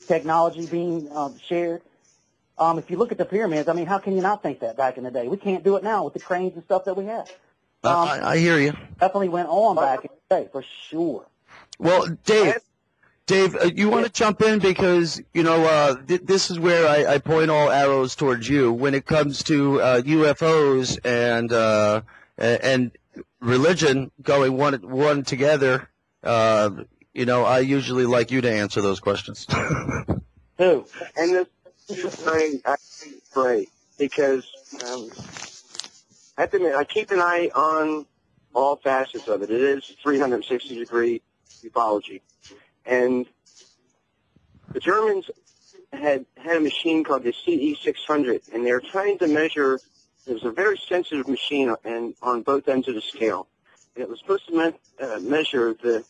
technology being shared. If you look at the pyramids, I mean, how can you not think that back in the day? We can't do it now with the cranes and stuff that we have. I hear you. Definitely went on back in the day, for sure. Well, Dave, you want to jump in because, you know, this is where I point all arrows towards you when it comes to UFOs and religion going one together. You know, I usually like you to answer those questions. Who? And this is I pray because I have to admit, I keep an eye on all facets of it. It is 360-degree ufology. And the Germans had a machine called the CE-600, and they were trying to measure. It was a very sensitive machine and on both ends of the scale. And it was supposed to measure the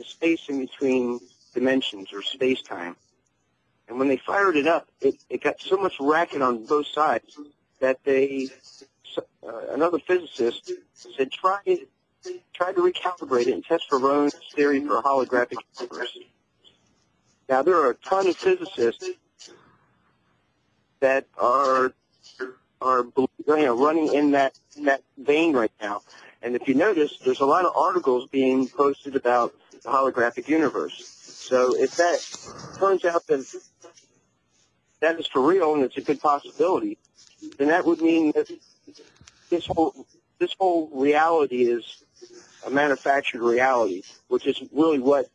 space in between dimensions or space-time. And when they fired it up, it got so much racket on both sides that another physicist said, try to recalibrate it and test for Rome's theory for a holographic universe. Now, there are a ton of physicists that are running in that vein right now. And if you notice, there's a lot of articles being posted about the holographic universe. So if that turns out that is for real and it's a good possibility, then that would mean that this whole reality is a manufactured reality, which is really what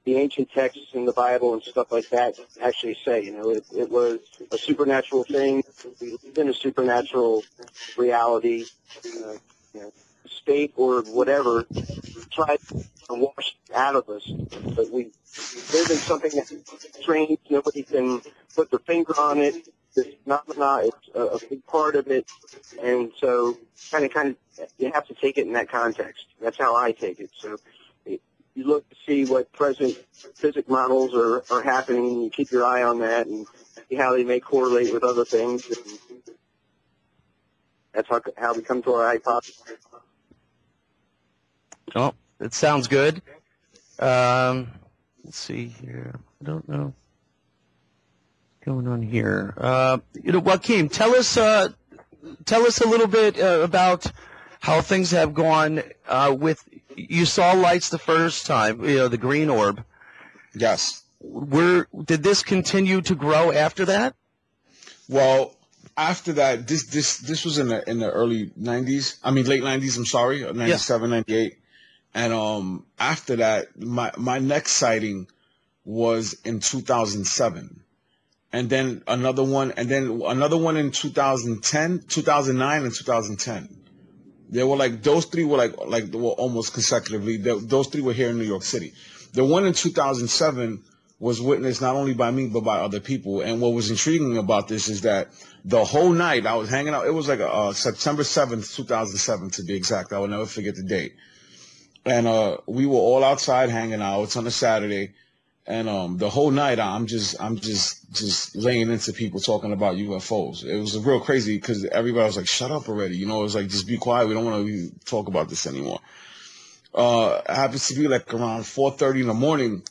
the ancient texts in the Bible and stuff like that actually say. You know, it was a supernatural thing. We live in a supernatural reality. You know, state or whatever tried to wash it out of us, but we live in something that's strange. Nobody can put their finger on it. This phenomena, it's a big part of it, and so kind of, you have to take it in that context. That's how I take it. So you look to see what present physics models are happening, and you keep your eye on that and see how they may correlate with other things. And that's how we come to our hypothesis. Oh, it sounds good. Let's see here. I don't know what's going on here. You know, Joaquin, tell us a little bit about how things have gone with. You saw lights the first time, you know, the green orb. Yes. Did this continue to grow after that? Well, after that, this was in the early 90s. I mean, late 90s. I'm sorry, 97, 98. And after that, my next sighting was in 2007, and then another one, in 2010, 2009, and 2010. They were like, those three were like they were almost consecutively. Those three were here in New York City. The one in 2007 was witnessed not only by me but by other people. And what was intriguing about this is that the whole night I was hanging out. It was like September 7th, 2007 to be exact. I will never forget the date. And we were all outside hanging out. It's on a Saturday, and the whole night I'm just laying into people talking about UFOs. It was real crazy because everybody was like, "Shut up already!" You know, it was like, "Just be quiet. We don't want to talk about this anymore." It happens to be like around 4:30 in the morning.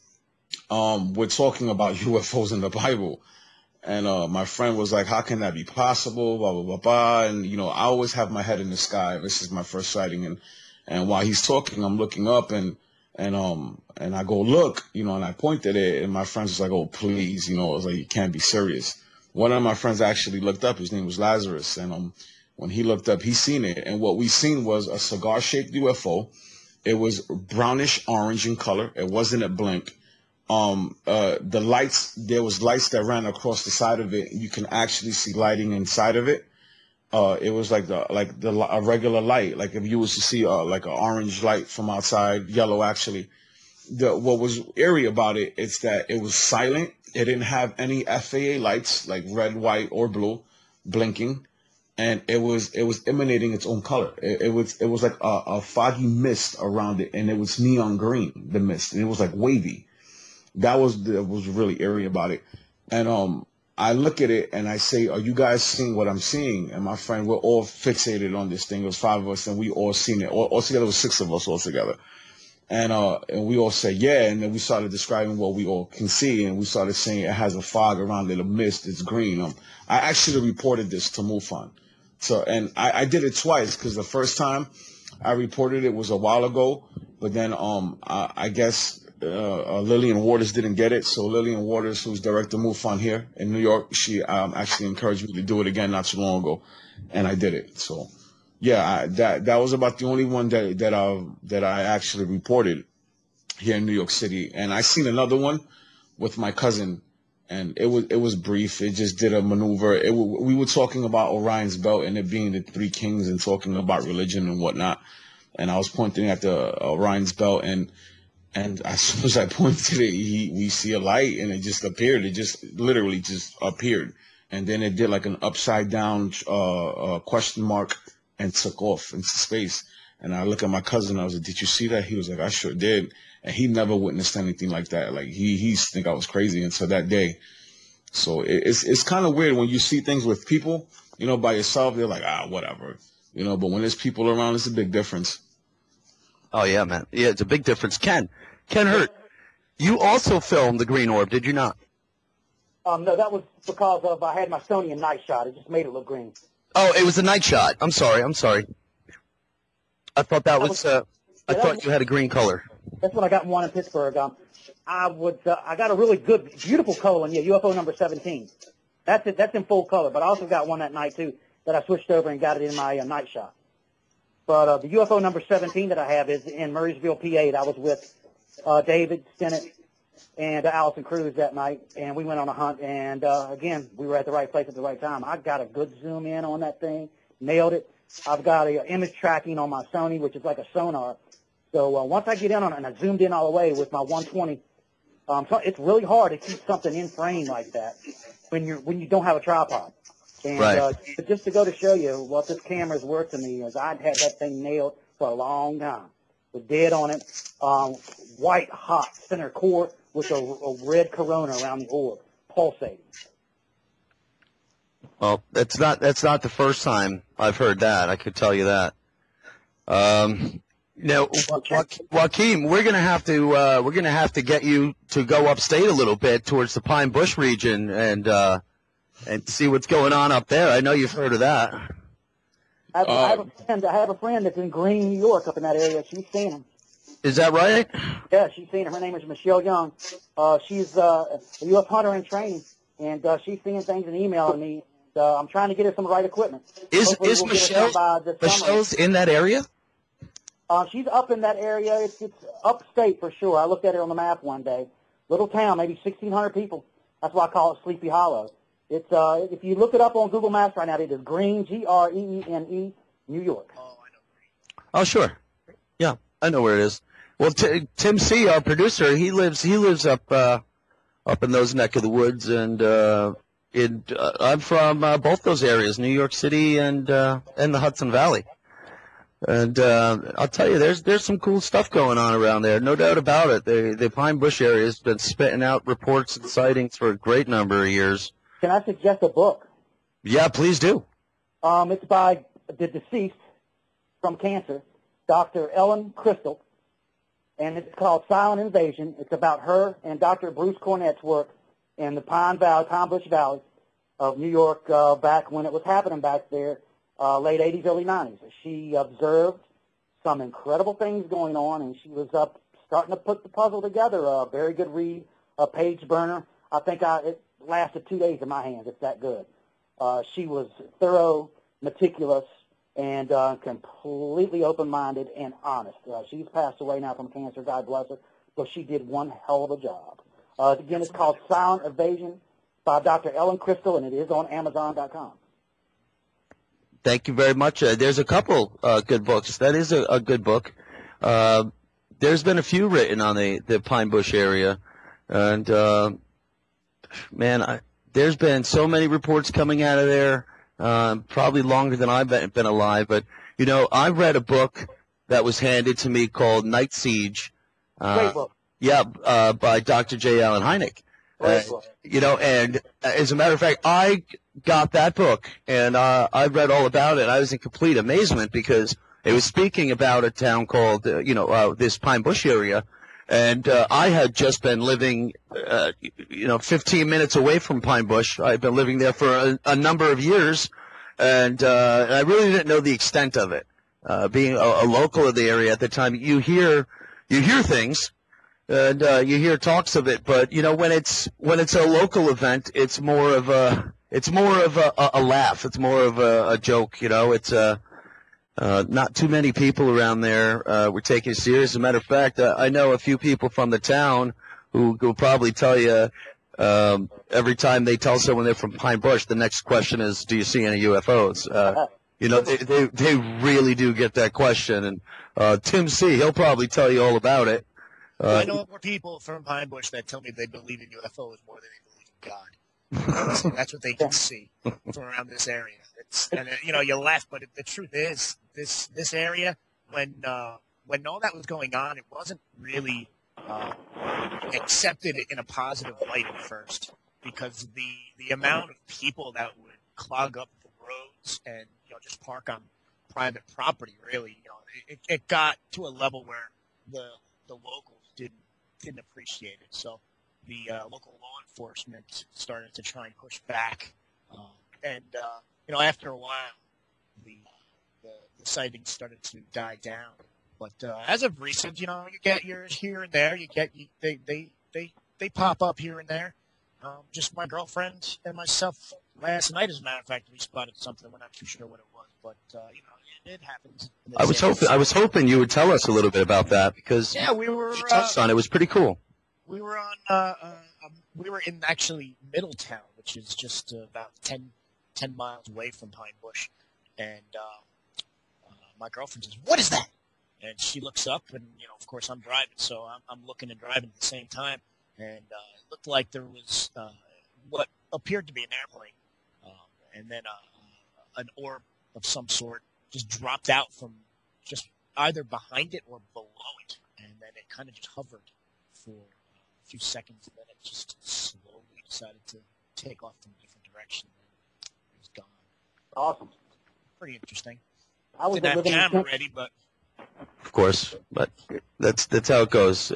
We're talking about UFOs in the Bible, and my friend was like, "How can that be possible?" Blah blah blah blah. And you know, I always have my head in the sky. This is my first sighting, and while he's talking, I'm looking up and I go look, you know, and I point at it, and my friends was like, "Oh, please," you know, I was like, "You can't be serious." One of my friends actually looked up. His name was Lazarus, and when he looked up, he seen it, and what we seen was a cigar-shaped UFO. It was brownish orange in color. It wasn't a blink. The lights, there was lights that ran across the side of it. You can actually see lighting inside of it. It was like a regular light, like if you was to see like an orange light from outside, yellow actually. What was eerie about it is that it was silent. It didn't have any FAA lights like red, white, or blue blinking, and it was emanating its own color. It was like a foggy mist around it, and it was neon green, the mist, and it was like wavy. That was really eerie about it. And I look at it and I say, are you guys seeing what I'm seeing? And my friend, we're all fixated on this thing. It was 5 of us, and we all seen it. All together, it was 6 of us all together. And we all said, yeah. And then we started describing what we all can see. And we started saying it has a fog around it, a mist, it's green. I actually reported this to MUFON. So, and I did it twice, because the first time I reported it was a while ago. But then I guess Lillian Waters didn't get it. So Lillian Waters, who's director of MUFON here in New York, she actually encouraged me to do it again not too long ago. And I did it. So. Yeah, that was about the only one that I actually reported here in New York City. And I seen another one with my cousin, and it was brief. It just did a maneuver. We were talking about Orion's belt and it being the 3 kings and talking about religion and whatnot. And I was pointing at the Orion's belt, and as soon as I pointed it, we see a light, and it just appeared. It just literally just appeared, and then it did like an upside down question mark. And took off into space. And I look at my cousin, I was like, did you see that? He was like, I sure did. And he never witnessed anything like that. Like he think I was crazy until that day. So it's kind of weird when you see things with people, by yourself, they're like, whatever, but when there's people around, it's a big difference. Oh yeah, man. Yeah, it's a big difference. Ken Hurt, you also filmed the Green Orb, did you not? No, that was because of I had my Sony in night shot. It just made it look green. Oh, it was a night shot. I'm sorry. I thought that was. I thought you had a green color. That's what I got one in Pittsburgh. I got a really good, beautiful color one. Yeah, UFO number 17. That's it. That's in full color. But I also got one that night too that I switched over and got it in my night shot. But the UFO number 17 that I have is in Murraysville, PA. I was with David Stennett and Allison Cruz that night, and we went on a hunt, and again, we were at the right place at the right time. I got a good zoom in on that thing, nailed it. I've got a image tracking on my Sony, which is like a sonar. So once I get in on it, and I zoomed in all the way with my 120, so it's really hard to keep something in frame like that when you don't have a tripod. And right. Just to go to show you what this camera's worth to me is I'd had that thing nailed for a long time. With dead on it, white hot center core with a red corona around the orb, pulsating. Well, that's not the first time I've heard that. I could tell you that. Now, Joaquin, we're gonna have to get you to go upstate a little bit towards the Pine Bush region and see what's going on up there. I know you've heard of that. I have a friend that's in Greene, New York, up in that area. She's seen him. Is that right? Yeah, she's seen him. Her name is Michelle Young. She's a U.F. hunter in training, and she's seeing things and emailing me. I'm trying to get her some right equipment. Is Michelle's in that area? She's up in that area. It's upstate for sure. I looked at it on the map one day. Little town, maybe 1,600 people. That's why I call it Sleepy Hollow. It's if you look it up on Google Maps right now, it is Greene, Greene, New York. Oh, I know Greene. Oh, sure. Yeah, I know where it is. Well, Tim C., our producer, he lives up in those neck of the woods, and I'm from both those areas, New York City and the Hudson Valley. And I'll tell you, there's some cool stuff going on around there, no doubt about it. The Pine Bush area has been spitting out reports and sightings for a great number of years. Can I suggest a book? Yeah, please do. It's by the deceased from cancer, Dr. Ellen Crystal, and it's called Silent Invasion. It's about her and Dr. Bruce Cornett's work in the Pine Bush Valley of New York back when it was happening back there, late 80s, early 90s. She observed some incredible things going on, and she was starting to put the puzzle together. A very good read, a page burner. I think it lasted 2 days in my hands. It's that good. She was thorough, meticulous, and completely open-minded and honest. She's passed away now from cancer, God bless her, but she did one hell of a job. Again, it's called Silent Invasion by Dr. Ellen Crystal, and it is on Amazon.com. Thank you very much. There's a couple good books. That is a good book. There's been a few written on the Pine Bush area, and man, there's been so many reports coming out of there, probably longer than I've been alive. But, I read a book that was handed to me called Night Siege. Great book. Yeah, by Dr. J. Allen Hynek. You know, and as a matter of fact, I got that book, and I read all about it. I was in complete amazement because it was speaking about a town called, this Pine Bush area, and I had just been living, 15 minutes away from Pine Bush. I've been living there for a number of years, and I really didn't know the extent of it. Being a local of the area at the time, you hear things. And you hear talks of it, but when it's a local event, it's more of a laugh. It's more of a joke. It's not too many people around there were taking it serious. As a matter of fact, I know a few people from the town who will probably tell you every time they tell someone they're from Pine Bush, the next question is, "Do you see any UFOs?" They really do get that question, and Tim C. he'll probably tell you all about it. I know more people from Pine Bush that tell me they believe in UFOs more than they believe in God. That's what they can see from around this area. You laugh, but the truth is, this area, when all that was going on, it wasn't really accepted in a positive light at first, because the amount of people that would clog up the roads and just park on private property, really, it got to a level where the locals didn't appreciate it. So the local law enforcement started to try and push back. After a while, the sightings started to die down. But as of recent, you get yours here and there. They pop up here and there. Just my girlfriend and myself last night, as a matter of fact, we spotted something. We're not too sure what it was, but it happens. I was hoping you would tell us a little bit about that, because we were you touched on it. It was pretty cool. We were we were in actually Middletown, which is just about 10 miles away from Pine Bush, and my girlfriend says, "What is that?" And she looks up, and of course I'm driving, so I'm looking and driving at the same time, and it looked like there was what appeared to be an airplane, and then an orb of some sort just dropped out from just either behind it or below it, and then it kind of just hovered for a few seconds, and then it just slowly decided to take off in a different direction, and it was gone. Awesome. Pretty interesting. I was Didn't have camera ready, but Of course, but that's how it goes.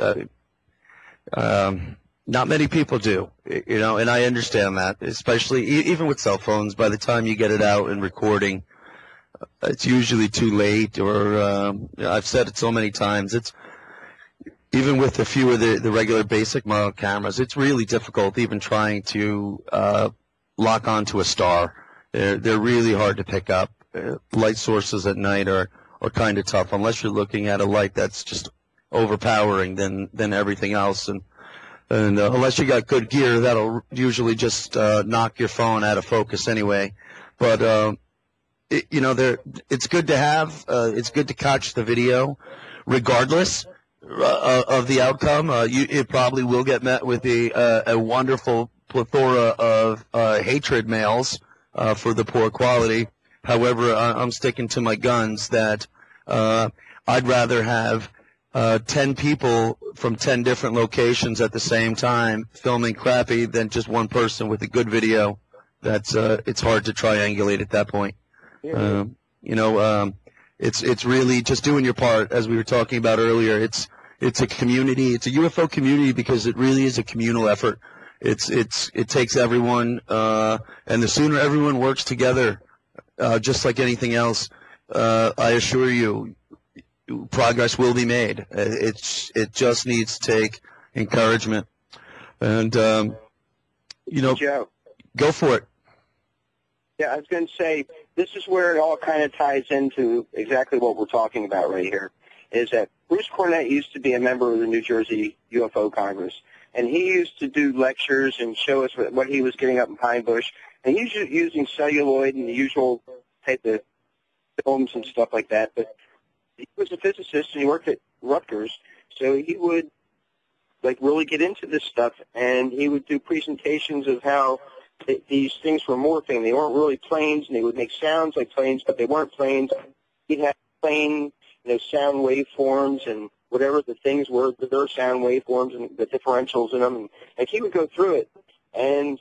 Not many people do, and I understand that, especially even with cell phones. By the time you get it out and recording, it's usually too late, or I've said it so many times. It's even with a few of the regular basic model cameras, it's really difficult even trying to lock onto a star. They're really hard to pick up. Light sources at night are kind of tough, unless you're looking at a light that's just overpowering than everything else, and unless you got good gear, that'll usually just knock your phone out of focus anyway. But it's good to have. It's good to catch the video, regardless of the outcome. It probably will get met with a wonderful plethora of hatred mails for the poor quality. However, I'm sticking to my guns that I'd rather have 10 people from 10 different locations at the same time filming crappy than just one person with a good video. It's hard to triangulate at that point. Yeah. It's really just doing your part, as we were talking about earlier. It's a community. It's a UFO community because it really is a communal effort. It takes everyone, and the sooner everyone works together, just like anything else, I assure you, progress will be made. It just needs to take encouragement, and Joe, go for it. Yeah, I was going to say, this is where it all kind of ties into exactly what we're talking about right here, is that Bruce Cornett used to be a member of the New Jersey UFO Congress, and he used to do lectures and show us what he was getting up in Pine Bush, and he was using celluloid and the usual type of films and stuff like that, but he was a physicist and he worked at Rutgers, so he would really get into this stuff, and he would do presentations of how these things were morphing. They weren't really planes, and they would make sounds like planes, but they weren't planes. He'd have plane, sound waveforms, and whatever the things were, their sound waveforms and the differentials in them, and he would go through it. And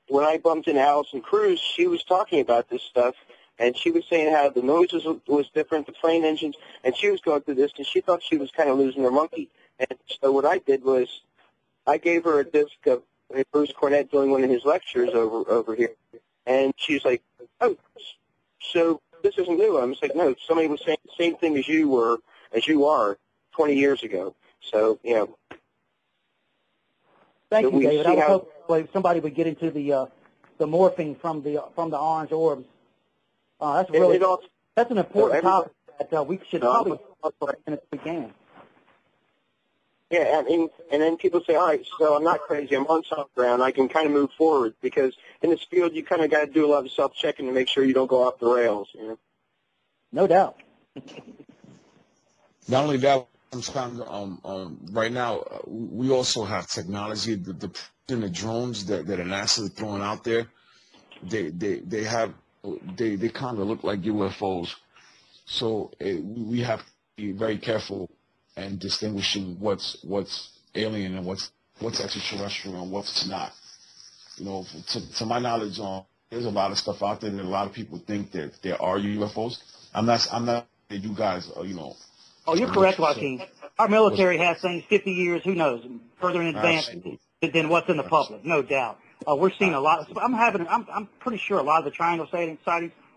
when I bumped into Allison Cruz, she was talking about this stuff, and she was saying how the noise was different, the plane engines, and she was going through this, and she thought she was kind of losing her monkey. And so what I did was I gave her a disc of Bruce Cornett doing one of his lectures over here, and she's like, "Oh, so this isn't new." I was like, "No, somebody was saying the same thing as you are 20 years ago." So, you know. Thank you, David. I was hoping somebody would get into the morphing from the orange orbs. That's really that's an important topic that we should probably talk about if we can. Yeah, and then people say, all right, so I'm not crazy. I'm on solid ground. I can kind of move forward, because in this field you kind of got to do a lot of self-checking to make sure you don't go off the rails. You know? No doubt. Not only that, right now we also have technology. The drones that NASA is throwing out there, they kind of look like UFOs. So we have to be very careful and distinguishing what's alien and what's extraterrestrial and what's not. You know, to my knowledge, there's a lot of stuff out there that a lot of people think that there are UFOs. I'm not that you guys you know. Oh, you're correct, Joaquin. Our military has things 50 years, who knows, further in advance than what's in the public, no doubt. We're seeing a lot. I'm pretty sure a lot of the triangle sightings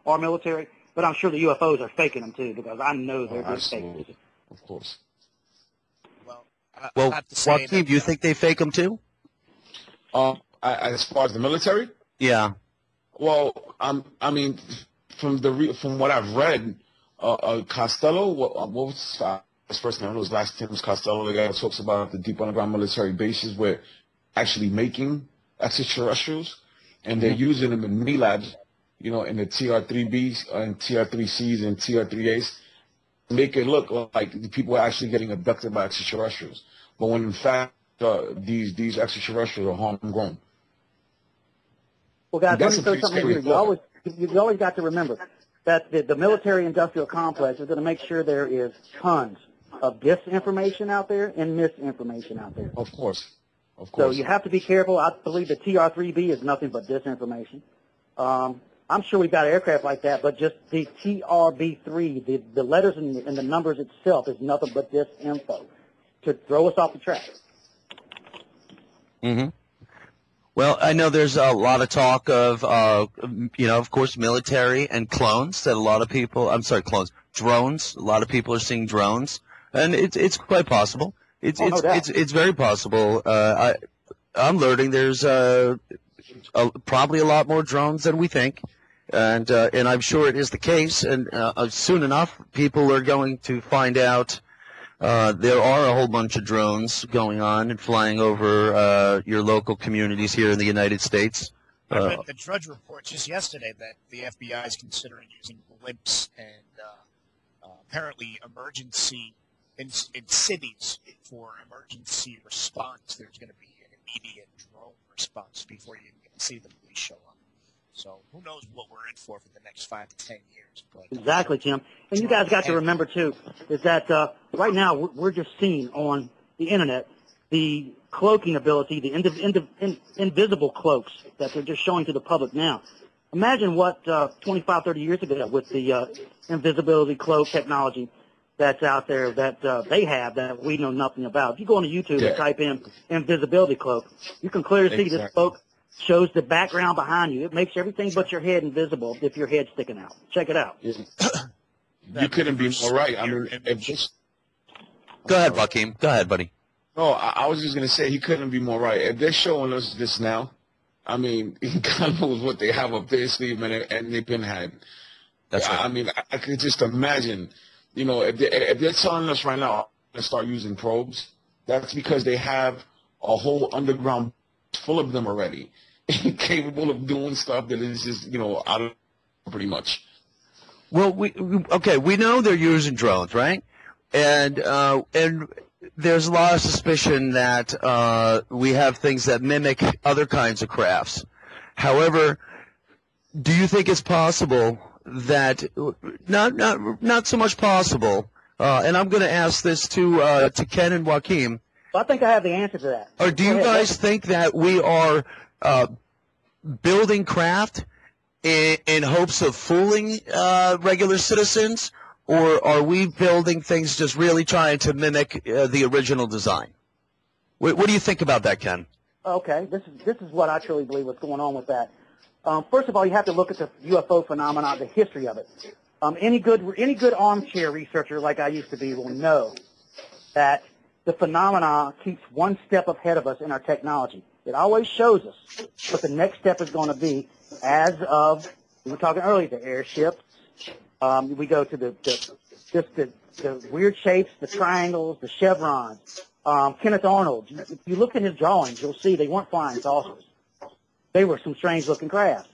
are military, but I'm sure the UFOs are faking them too, because I know they're just faking. Of course. Well, Joaquin, do you think they fake them too? As far as the military? Yeah. Well, I mean, from what I've read, Costello, what was his first name? It was last name was Costello. The guy that talks about the deep underground military bases where actually making extraterrestrials, and they're using them in me labs, you know, in the TR-3Bs and TR-3Cs and TR-3As, make it look like the people are actually getting abducted by extraterrestrials. But when in fact, these extraterrestrials are homegrown. Well, guys, let me throw something here. You always got to remember that the military-industrial complex is going to make sure there is tons of disinformation out there and misinformation out there. Of course. So you have to be careful. I believe the TR-3B is nothing but disinformation. I'm sure we've got aircraft like that, but just the TRB3, the letters and the numbers itself is nothing but disinfo to throw us off the track. Mm-hmm. Well, I know there's a lot of talk of, of course, military and clones that a lot of people, drones. A lot of people are seeing drones, and it's quite possible. It's very possible. I'm learning there's probably a lot more drones than we think, and I'm sure it is the case. And soon enough, people are going to find out there are a whole bunch of drones going on and flying over your local communities here in the United States. I read the Drudge report just yesterday that the FBI is considering using blimps and apparently emergency in cities for emergency response. There's going to be an immediate drone response before you even see the police show up. So who knows what we're in for the next 5 to 10 years. But exactly, Tim. And you guys got to remember, too, is that right now we're just seeing on the Internet the cloaking ability, the invisible cloaks that they're just showing to the public now. Imagine what 25, 30 years ago with the invisibility cloak technology that's out there that they have that we know nothing about. If you go on YouTube and type in invisibility cloak, you can clearly see this cloak shows the background behind you. It makes everything but your head invisible if your head's sticking out. Check it out. You couldn't be more right. I mean, Go ahead, Joaquin. Go ahead, buddy. No, I was just going to say he couldn't be more right. If they're showing us this now, I mean, God knows what they have up their sleeve and they've been hiding. That's right. I mean, I could just imagine, if they're telling us right now to start using probes, that's because they have a whole underground full of them already, capable of doing stuff that is just, out of pretty much. Well, we know they're using drones, right? And there's a lot of suspicion that we have things that mimic other kinds of crafts. However, do you think it's possible that not so much possible, And I'm going to ask this to Ken and Joaquin. I think I have the answer to that. Or do you guys think that we are building craft in hopes of fooling regular citizens, or are we building things just really trying to mimic the original design? What do you think about that, Ken? Okay, this is what I truly believe what's going on with that. First of all, you have to look at the UFO phenomenon, the history of it. Any good armchair researcher like I used to be will know that the phenomena keeps one step ahead of us in our technology. It always shows us what the next step is going to be. As of, we were talking earlier, the airships. We go to the weird shapes, the triangles, the chevrons. Kenneth Arnold. If you look at his drawings, you'll see they weren't flying saucers. They were some strange-looking craft.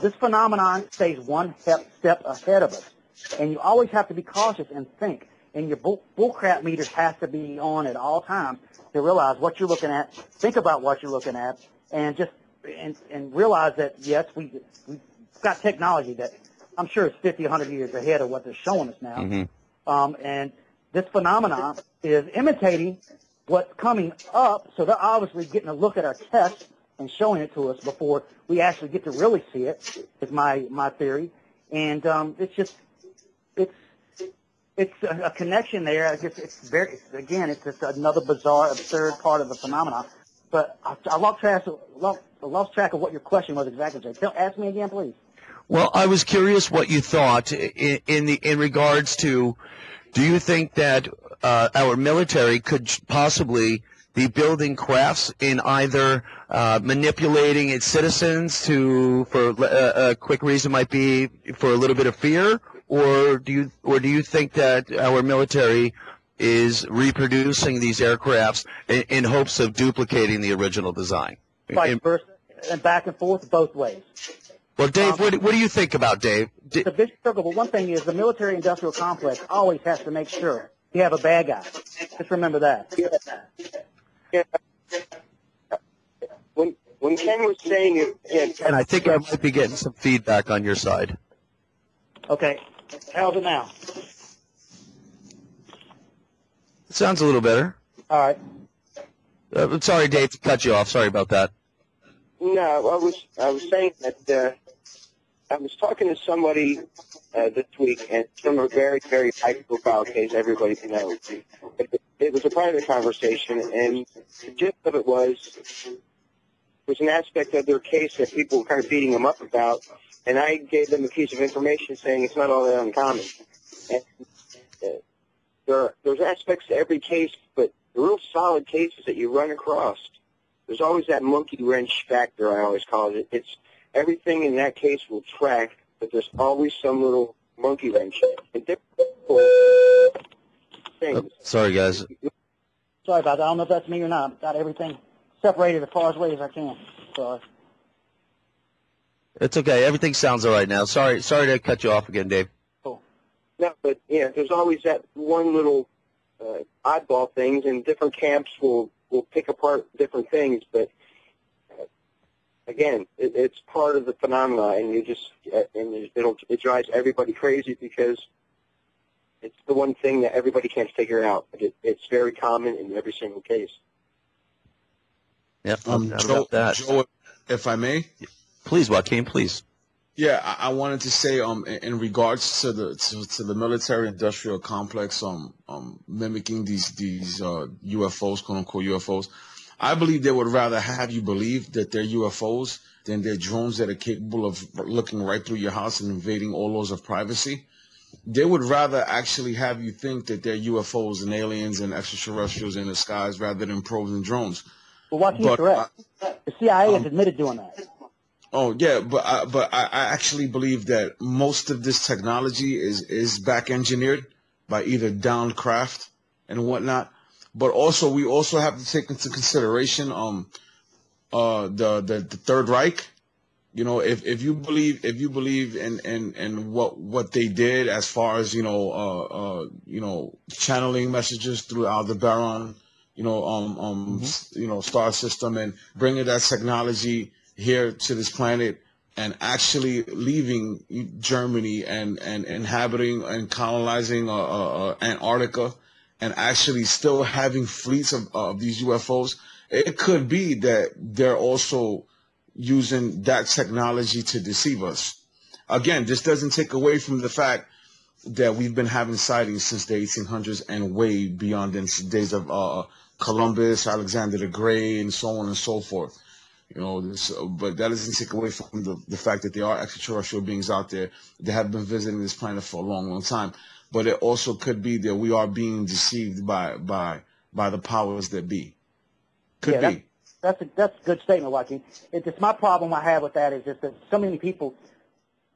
This phenomenon stays one step ahead of us, and you always have to be cautious and think. And your bullcrap meters have to be on at all times to realize what you're looking at, think about what you're looking at, and just and realize that, yes, we've got technology that I'm sure is 50, 100 years ahead of what they're showing us now. Mm-hmm. And this phenomenon is imitating what's coming up, so they're obviously getting a look at our tests and showing it to us before we actually get to really see it, is my theory. And it's a connection there. I guess it's just another bizarre, absurd part of the phenomenon. But I lost track of what your question was exactly, Jay. Ask me again, please. Well, I was curious what you thought in regards to, do you think that our military could possibly be building crafts in either manipulating its citizens for a quick reason might be for a little bit of fear, or do you think that our military is reproducing these aircrafts in hopes of duplicating the original design? Vice versa, and back and forth both ways. Well, Dave, what do you think about Dave? It's a vicious circle, but one thing is the military-industrial complex always has to make sure you have a bad guy. Just remember that. Yeah. When Ken was saying it, and I think I might be getting some feedback on your side. Okay. How's it now? It sounds a little better. All right. I'm sorry, Dave, to cut you off. Sorry about that. No, I was saying that I was talking to somebody this week, and from a very, very high-profile case everybody knows. It was a private conversation, and the gist of it was an aspect of their case that people were kind of beating them up about, and I gave them a piece of information saying it's not all that uncommon. And there's aspects to every case, but the real solid cases that you run across, there's always that monkey wrench factor, I always call it. It's everything in that case will track, but there's always some little monkey wrench. And things. Sorry, guys. Sorry about that. I don't know if that's me or not. Got everything separated as far away as I can. Sorry. It's okay. Everything sounds all right now. Sorry to cut you off again, Dave. Cool. No, but yeah, there's always that one little oddball things, and different camps will pick apart different things. But again, it's part of the phenomena, and it drives everybody crazy because it's the one thing that everybody can't figure out. It's very common in every single case. Yep. Joe, if I may, please, Joaquin, please. Yeah, I wanted to say, in regards to the military-industrial complex, mimicking these UFOs, quote unquote UFOs, I believe they would rather have you believe that they're UFOs than they're drones that are capable of looking right through your house and invading all laws of privacy. They would rather actually have you think that they're UFOs and aliens and extraterrestrials in the skies rather than probes and drones. Well, Joaquin's correct. The CIA has admitted doing that. Oh yeah, but I actually believe that most of this technology is back engineered by either downed craft and whatnot. But also we also have to take into consideration the Third Reich. You know, if you believe in what they did as far as channeling messages through Aldebaran, star system, and bringing that technology here to this planet and actually leaving Germany and inhabiting and colonizing Antarctica, and actually still having fleets of these UFOs, it could be that they're also using that technology to deceive us. Again, this doesn't take away from the fact that we've been having sightings since the 1800s and way beyond in the days of Columbus, Alexander the Great, and so on and so forth. But that doesn't take away from the fact that there are extraterrestrial beings out there that have been visiting this planet for a long, long time. But it also could be that we are being deceived by the powers that be. Could be. That's a good statement, Joaquin. It's just my problem I have with that is just that so many people,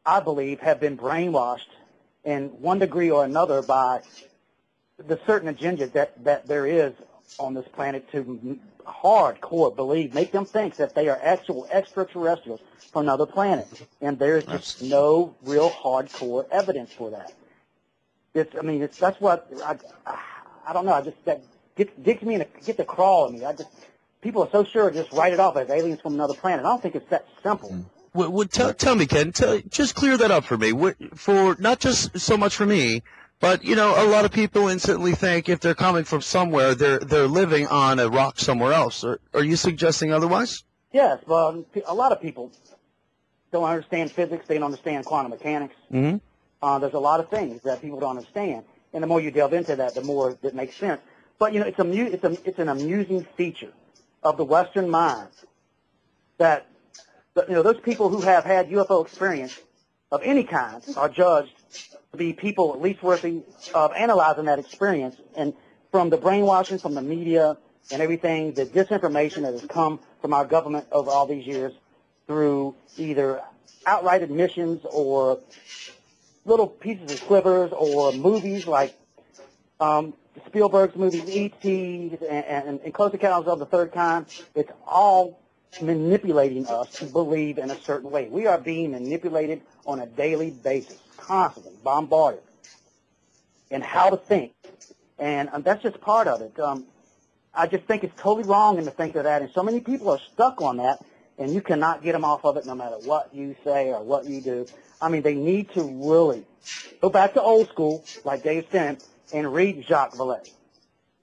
I believe, have been brainwashed in one degree or another by the certain agenda that there is on this planet to hardcore believe, make them think that they are actual extraterrestrials from another planet. And there's just no real hardcore evidence for that. That's what, I don't know, that gets me gets a crawl in me. People are so sure just write it off as aliens from another planet. I don't think it's that simple. Tell me, Ken, just clear that up for me. For not just so much for me, but a lot of people instantly think if they're coming from somewhere, they're living on a rock somewhere else. Are you suggesting otherwise? Yes, well, a lot of people don't understand physics. They don't understand quantum mechanics. Mm-hmm. There's a lot of things that people don't understand, and the more you delve into that, the more it makes sense. But it's an amusing feature of the Western mind that those people who have had UFO experience of any kind are judged to be people at least worthy of analyzing that experience. And from the brainwashing, from the media and everything, the disinformation that has come from our government over all these years through either outright admissions or little pieces of slivers or movies like Spielberg's movies, E.T. and Close Encounters of the Third Kind, it's all manipulating us to believe in a certain way. We are being manipulated on a daily basis, constantly bombarded in how to think, and that's just part of it. I just think it's totally wrong to think of that, and so many people are stuck on that, and you cannot get them off of it no matter what you say or what you do. They need to really go back to old school, like Dave said, and read Jacques Vallée.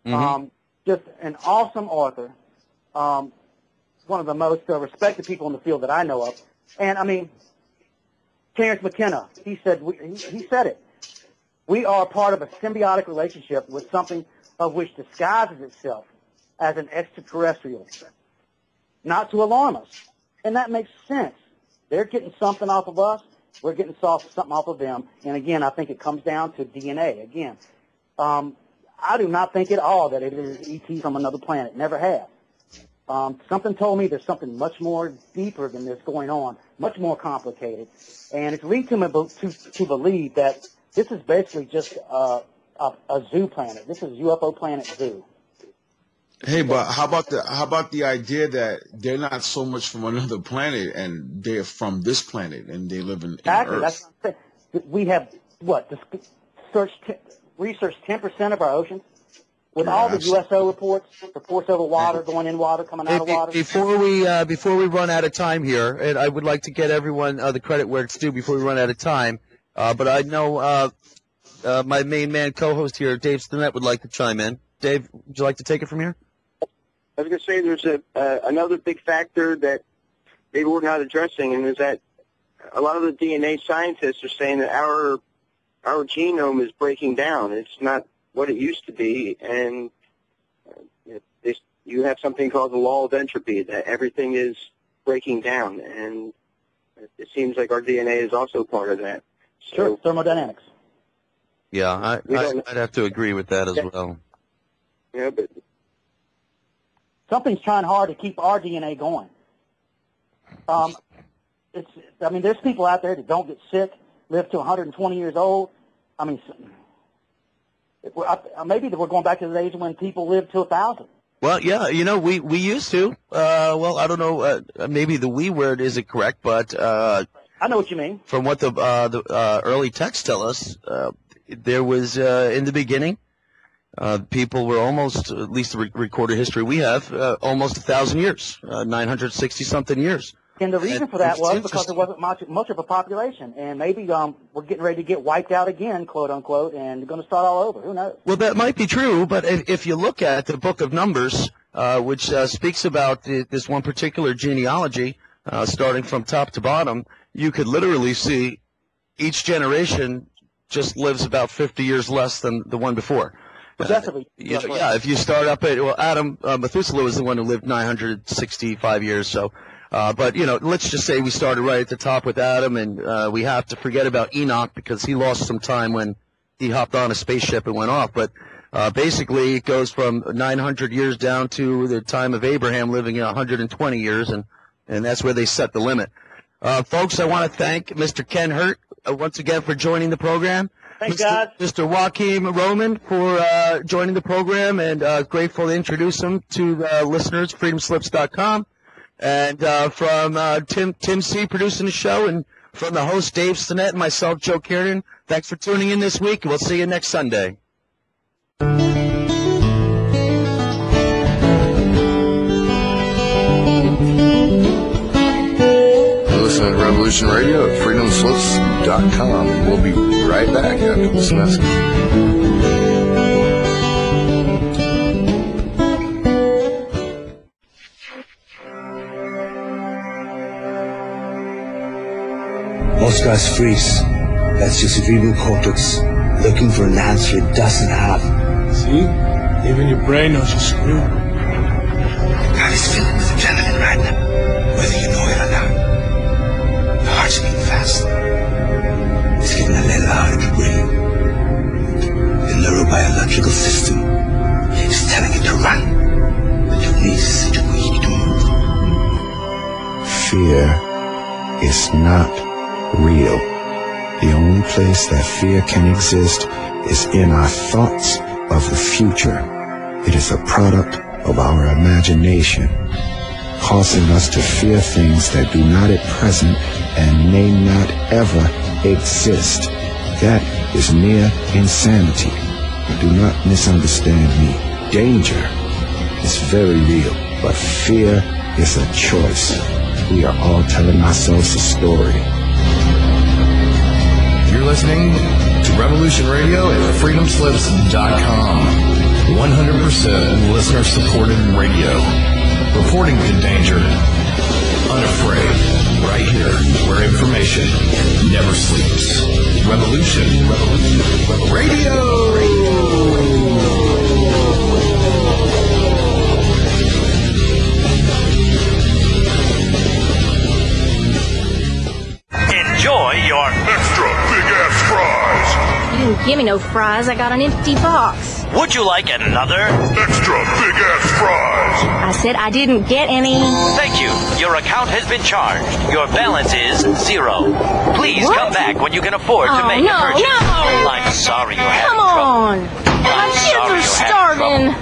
Mm-hmm. Just an awesome author. One of the most respected people in the field that I know of. And, Terence McKenna, he said it. We are part of a symbiotic relationship with something of which disguises itself as an extraterrestrial, not to alarm us. And that makes sense. They're getting something off of us. We're getting something off of them. And, again, I think it comes down to DNA. Again, I do not think at all that it is ET from another planet. Never have. Something told me there's something much more deeper than this going on, much more complicated. And it's leading me to believe that this is basically just a zoo planet. This is UFO planet zoo. Hey, but how about the idea that they're not so much from another planet and they're from this planet and they live in exactly, Earth? That's what I'm saying. We have researched 10% of our oceans. With all the U.S.O. reports over water, going in water, coming out of water. Before we run out of time here, and I would like to get everyone the credit where it's due before we run out of time, but I know my main man co-host here, Dave Stinnett, would like to chime in. Dave, would you like to take it from here? I was going to say there's another big factor that maybe we're not addressing, and is that a lot of the DNA scientists are saying that our genome is breaking down. It's not what it used to be, and you have something called the law of entropy, that everything is breaking down, and it seems like our DNA is also part of that. So, sure, thermodynamics. Yeah, I'd have to agree with that as well. Yeah, but something's trying hard to keep our DNA going. There's people out there that don't get sick, live to 120 years old. Maybe we're going back to the days when people lived to 1,000. Well, yeah, we used to. Well, I don't know. Maybe the "we" word isn't correct, but I know what you mean. From what the early texts tell us, there was in the beginning, people were almost, at least the recorded history we have, almost 1,000 years, 960 something years. And the reason for that was because there wasn't much of a population, and maybe we're getting ready to get wiped out again, quote unquote, and we're going to start all over. Who knows? Well, that might be true, but if you look at the Book of Numbers, which speaks about this one particular genealogy, starting from top to bottom, you could literally see each generation just lives about 50 years less than the one before. Definitely. Yeah, if you start up at, well, Adam, Methuselah was the one who lived 965 years, so. But, let's just say we started right at the top with Adam, and we have to forget about Enoch because he lost some time when he hopped on a spaceship and went off. But basically it goes from 900 years down to the time of Abraham living 120 years, and that's where they set the limit. Folks, I want to thank Mr. Ken Hurt once again for joining the program. Thanks, guys. Mr. R.O.A.M for joining the program, and grateful to introduce him to the listeners, freedomslips.com. And from Tim C. producing the show, and from the host Dave Stinnett and myself, Joe Kiernan, thanks for tuning in this week, and we'll see you next Sunday. Listen to Revolution Radio at freedomslips.com. We'll be right back after this message. Most guys freeze. That's your cerebral cortex looking for an answer it doesn't have. See? Even your brain knows you're screwed. God is filling with adrenaline right now, whether you know it or not. Your heart's beating fast. It's getting a little out of your brain. The neurobiological system is telling it to run, but your knees are too weak to move. Fear is not real. The only place that fear can exist is in our thoughts of the future. It is a product of our imagination, causing us to fear things that do not at present and may not ever exist. That is mere insanity. Do not misunderstand me. Danger is very real, but fear is a choice. We are all telling ourselves a story. You're listening to Revolution Radio at freedomslips.com. 100% listener-supported radio. Reporting to danger. Unafraid. Right here, where information never sleeps. Revolution Radio. Enjoy your extra big-ass fries. You didn't give me no fries. I got an empty box. Would you like another extra big-ass fries? I said I didn't get any. Thank you. Your account has been charged. Your balance is 0. Please come back when you can afford to make a purchase. No. I'm sorry you had Come trouble. on. My kids are starving.